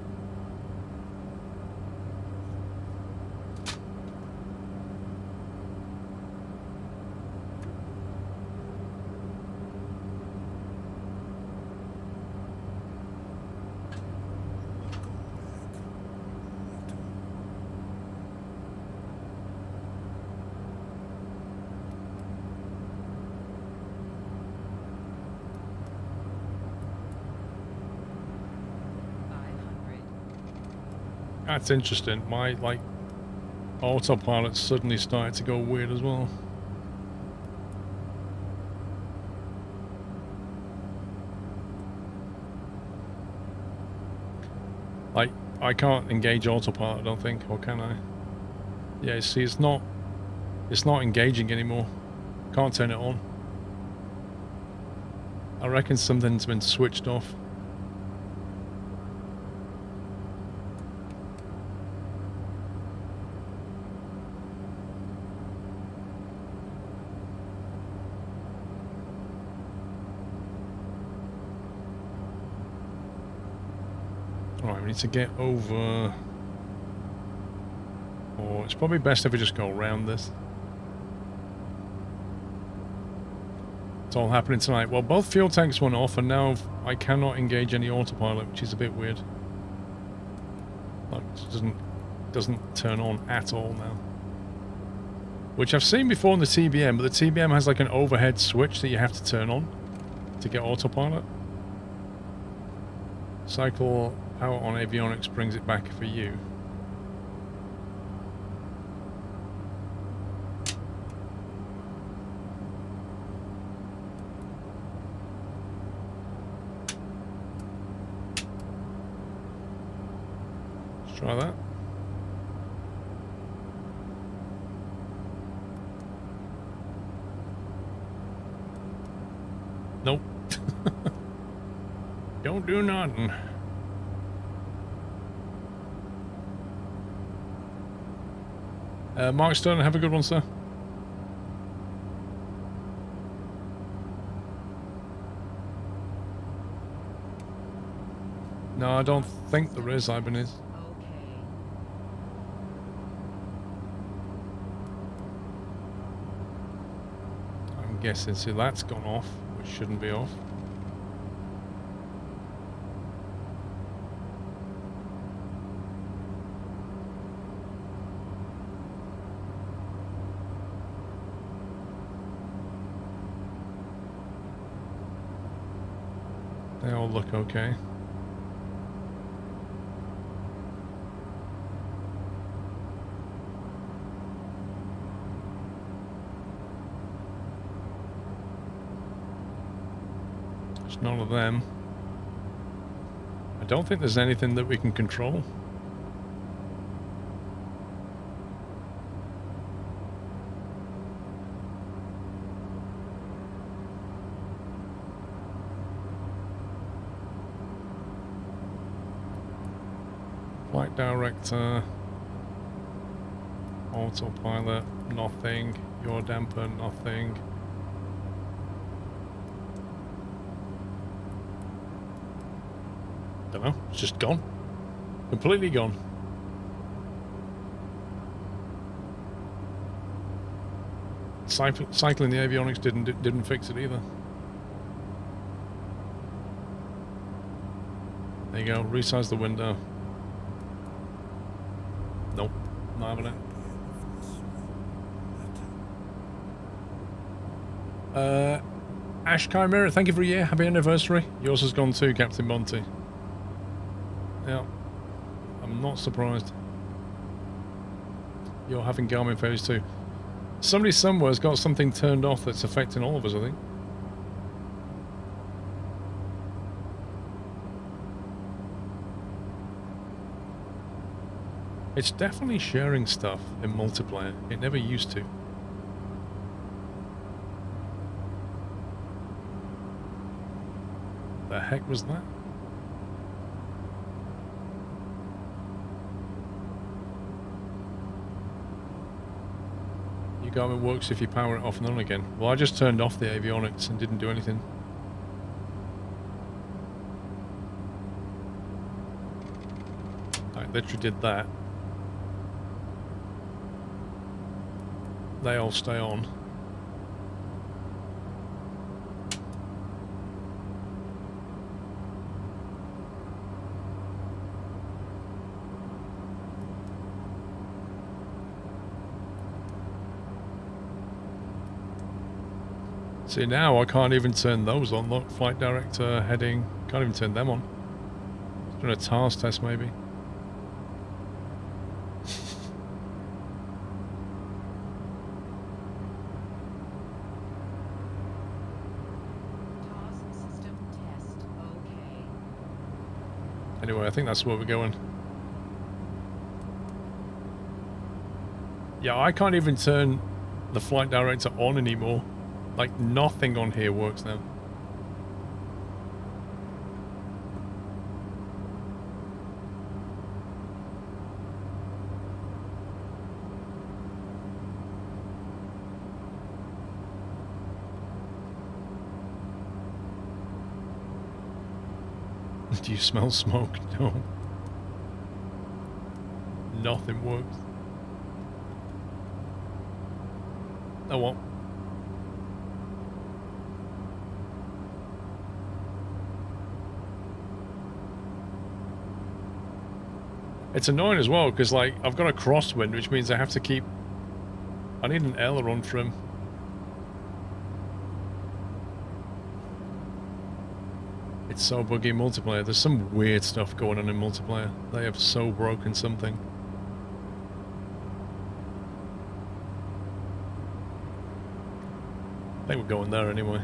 That's interesting. My, like, autopilot suddenly started to go weird as well. Like, I can't engage autopilot, I don't think, or can I? Yeah, see, it's not engaging anymore. Can't turn it on. I reckon something's been switched off. Alright, we need to get over... Or it's probably best if we just go around this. It's all happening tonight. Well, both fuel tanks went off and now I cannot engage any autopilot, which is a bit weird. Like, it doesn't turn on at all now. Which I've seen before in the TBM, but the TBM has like an overhead switch that you have to turn on to get autopilot. Cycle power on avionics brings it back for you. Let's try that. Nope. Don't do nothing. Mark Stone, have a good one, sir. No, I don't think there is, Ibanez. I'm guessing, see, that's gone off, which shouldn't be off. They all look okay. There's none of them. I don't think there's anything that we can control. Flight director, autopilot, nothing. Yaw damper, nothing. Don't know, it's just gone. Completely gone. Cycling the avionics didn't fix it either. There you go, resize the window. Nope, not having it. Ash Chimera, thank you for a year. Happy anniversary. Yours has gone too, Captain Monty. Yeah, I'm not surprised. You're having Garmin failures too. Somebody somewhere has got something turned off that's affecting all of us, I think. It's definitely sharing stuff in multiplayer. It never used to. The heck was that? Your Garmin works if you power it off and on again. Well, I just turned off the avionics and didn't do anything. I literally did that. They all stay on. See, now I can't even turn those on. Look, flight director, heading, can't even turn them on. Just doing a task test maybe. Anyway, I think that's where we're going. Yeah, I can't even turn the flight director on anymore. Like, nothing on here works now. Do you smell smoke? No. Nothing works. Oh well. It's annoying as well, because like, I've got a crosswind, which means I have to keep... I need an aileron trim. It's so buggy in multiplayer. There's some weird stuff going on in multiplayer. They have so broken something. I think we're going there anyway.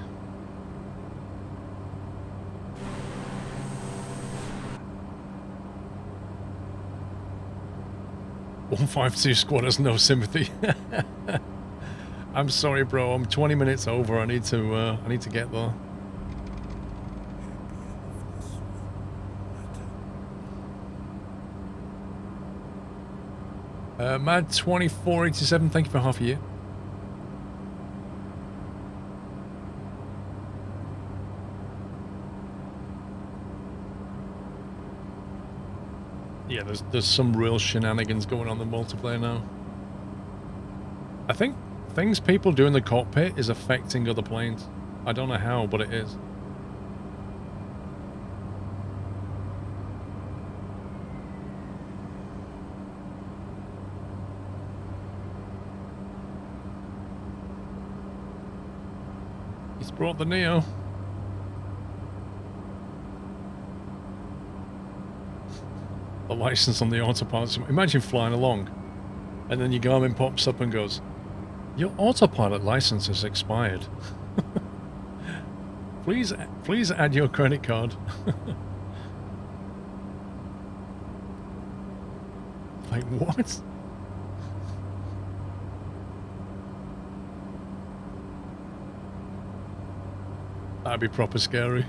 "152 squad has no sympathy." I'm sorry, bro. I'm 20 minutes over. I need to get there. Mad 2487. Thank you for half a year. Yeah, there's some real shenanigans going on in the multiplayer now. I think things people do in the cockpit is affecting other planes. I don't know how, but it is. He's brought the Neo. The license on the autopilot. Imagine flying along, and then your Garmin pops up and goes, "Your autopilot license has expired. Please add your credit card." Like, what? That'd be proper scary.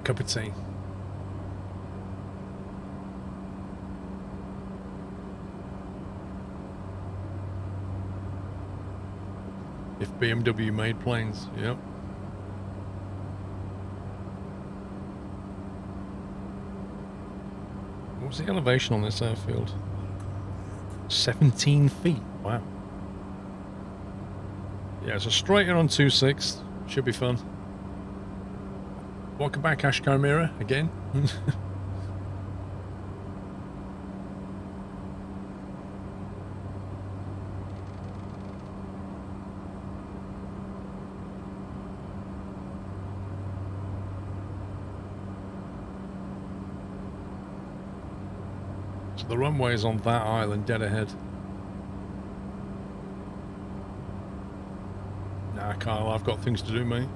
Cup of tea. If BMW made planes, yep. What was the elevation on this airfield? 17 feet. Wow. Yeah, so straight in on 2.6. Should be fun. Welcome back, Ash Chimera, again. The runway is on that island, dead ahead. Nah, Kyle, I've got things to do, mate.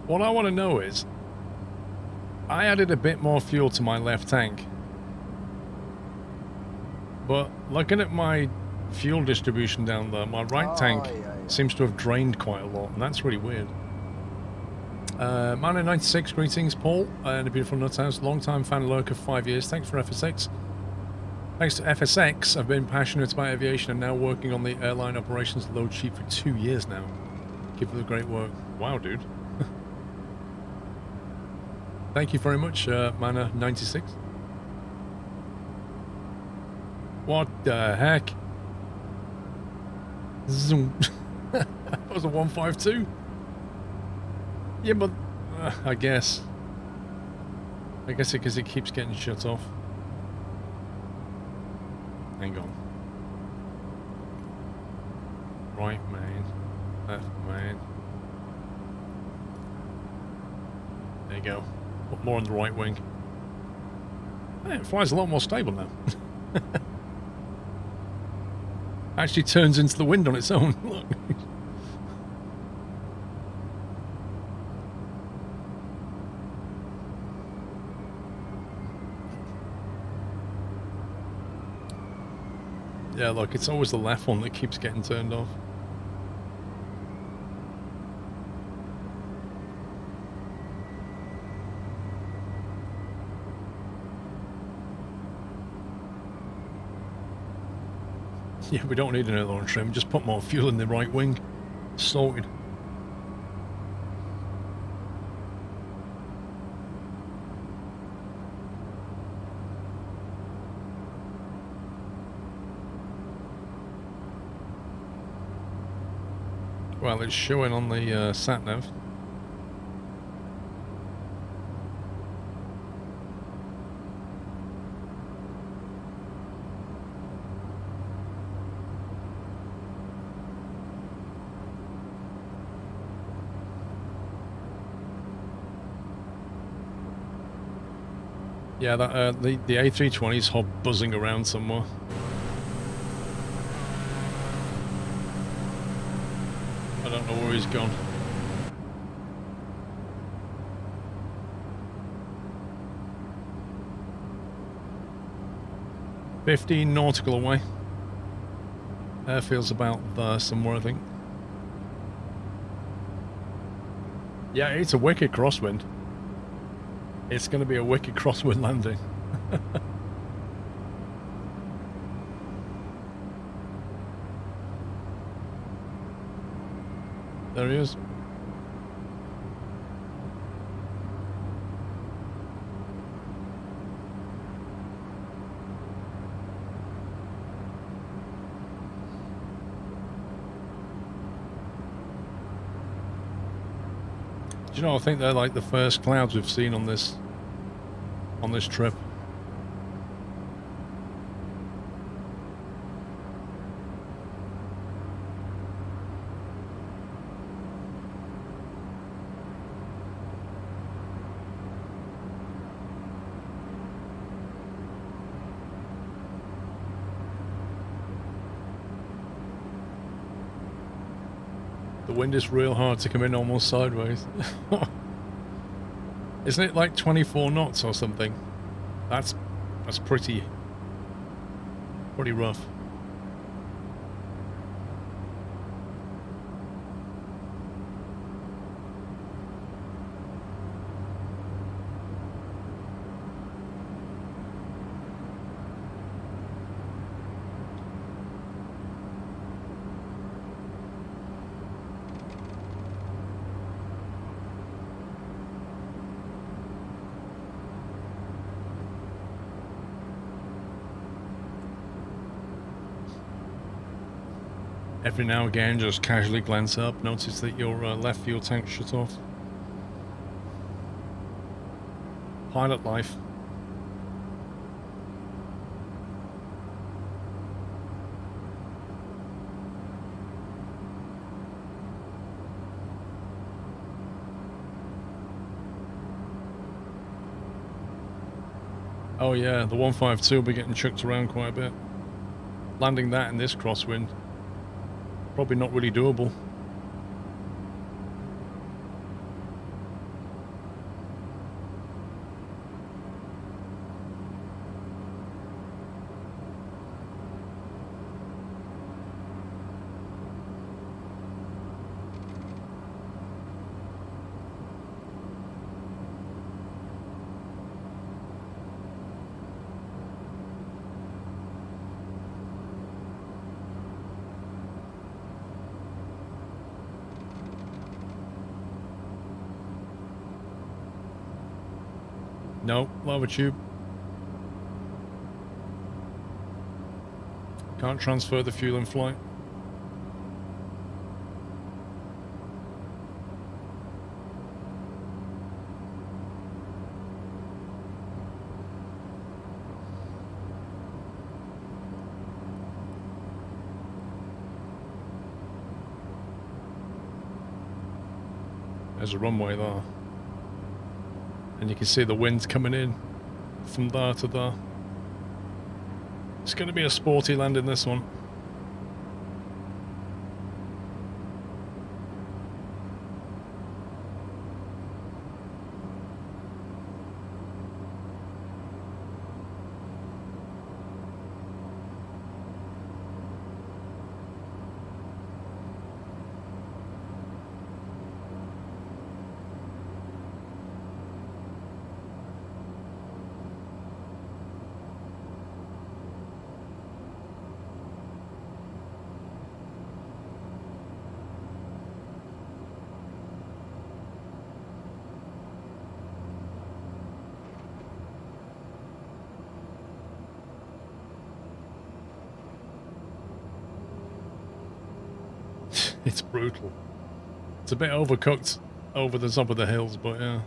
What I want to know is, I added a bit more fuel to my left tank, but looking at my fuel distribution down there, my right tank seems to have drained quite a lot, and that's really weird. Mano 96, greetings, Paul, and a beautiful nuthouse, long-time fan lurker, 5 years. Thanks for FSX. Thanks to FSX, I've been passionate about aviation and now working on the airline operations load sheet for 2 years now. Keep up the great work. Wow, dude. Thank you very much, Mana 96. What the heck? Zoom. That was a 152. Yeah, but I guess it because it keeps getting shut off. Hang on. Right main, left main. There you go. Put more on the right wing. Yeah, it flies a lot more stable now. Actually turns into the wind on its own. Look. Yeah, look, it's always the left one that keeps getting turned off. Yeah, we don't need another launch trim, just put more fuel in the right wing. Sorted. Well, it's showing on the sat-nav. Yeah, that the A320's hob buzzing around somewhere. I don't know where he's gone. "15 nautical away. Airfield's about there somewhere, I think. Yeah, it's a wicked crosswind. It's going to be a wicked crosswind landing. There he is. Do you know, I think they're like the first clouds we've seen on this trip. The wind is real hard to come in almost sideways. Isn't it like 24 knots or something? That's pretty rough. Every now and again, just casually glance up, notice that your left fuel tank shut off. Pilot life. Oh yeah, the 152 will be getting chucked around quite a bit. Landing that in this crosswind, probably not really doable. No, lava tube. Can't transfer the fuel in flight. There's a runway there. And you can see the wind coming in from there to there. It's going to be a sporty landing, this one. It's brutal. It's a bit overcooked over the top of the hills, but yeah.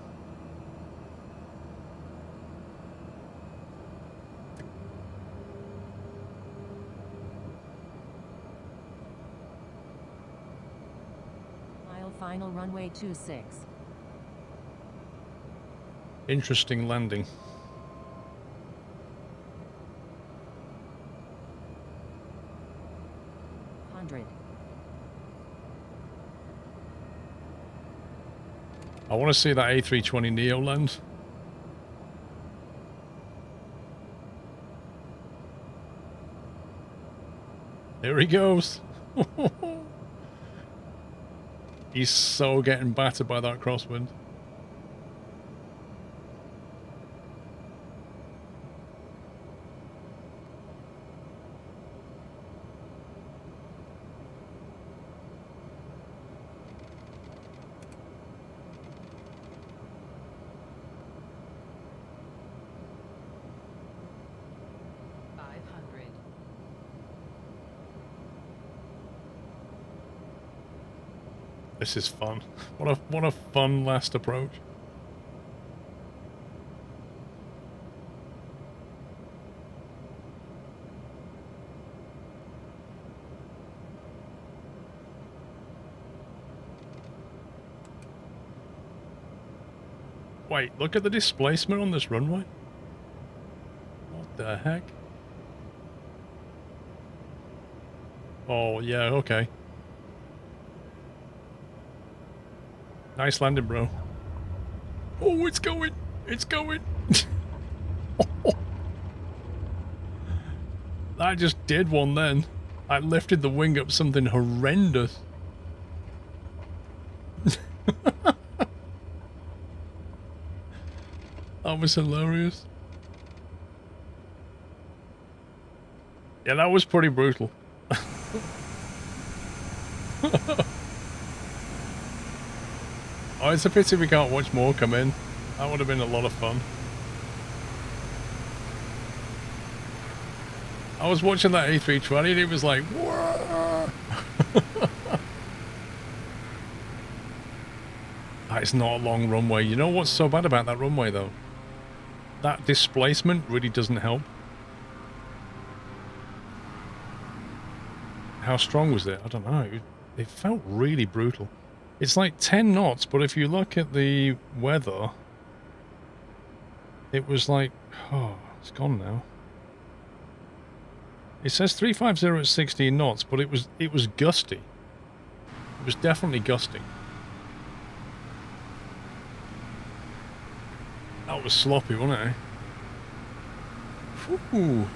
Mile final runway 26. Interesting landing. I want to see that A320neo land. There he goes. He's so getting battered by that crosswind. This is fun. What a fun last approach. Wait, look at the displacement on this runway. What the heck? Oh, yeah, okay. Nice landing, bro. Oh, it's going! It's going! I just did one then. I lifted the wing up something horrendous. That was hilarious. Yeah, that was pretty brutal. Oh, it's a pity we can't watch more come in. That would have been a lot of fun. I was watching that A320 and it was like, whoa! It's not a long runway. You know what's so bad about that runway, though? That displacement really doesn't help. How strong was it? I don't know. It felt really brutal. It's like 10 knots, but if you look at the weather, it was like, oh, it's gone now. It says 350 at 16 knots, but it was gusty. It was definitely gusty. That was sloppy, wasn't it? Whew.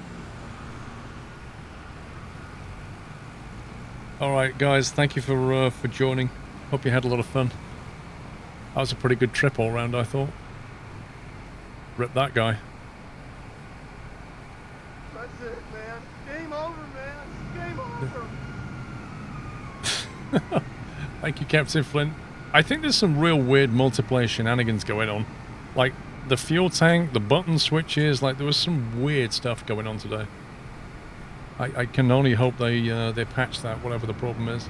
Alright guys, thank you for joining. Hope you had a lot of fun. That was a pretty good trip all round, I thought. Rip that guy. That's it, man. Game over, man. Game over. Thank you, Captain Flint. I think there's some real weird multiplayer shenanigans going on. Like, the fuel tank, the button switches, like, there was some weird stuff going on today. I can only hope they patch that, whatever the problem is.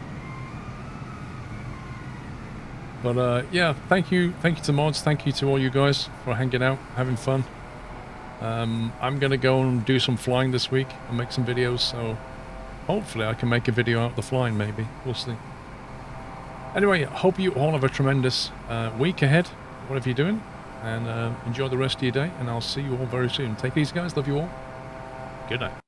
But, yeah, thank you to mods, thank you to all you guys for hanging out, having fun. I'm going to go and do some flying this week and make some videos, so hopefully I can make a video out of the flying, maybe. We'll see. Anyway, hope you all have a tremendous week ahead, whatever you're doing, and enjoy the rest of your day, and I'll see you all very soon. Take it easy, guys. Love you all. Good night.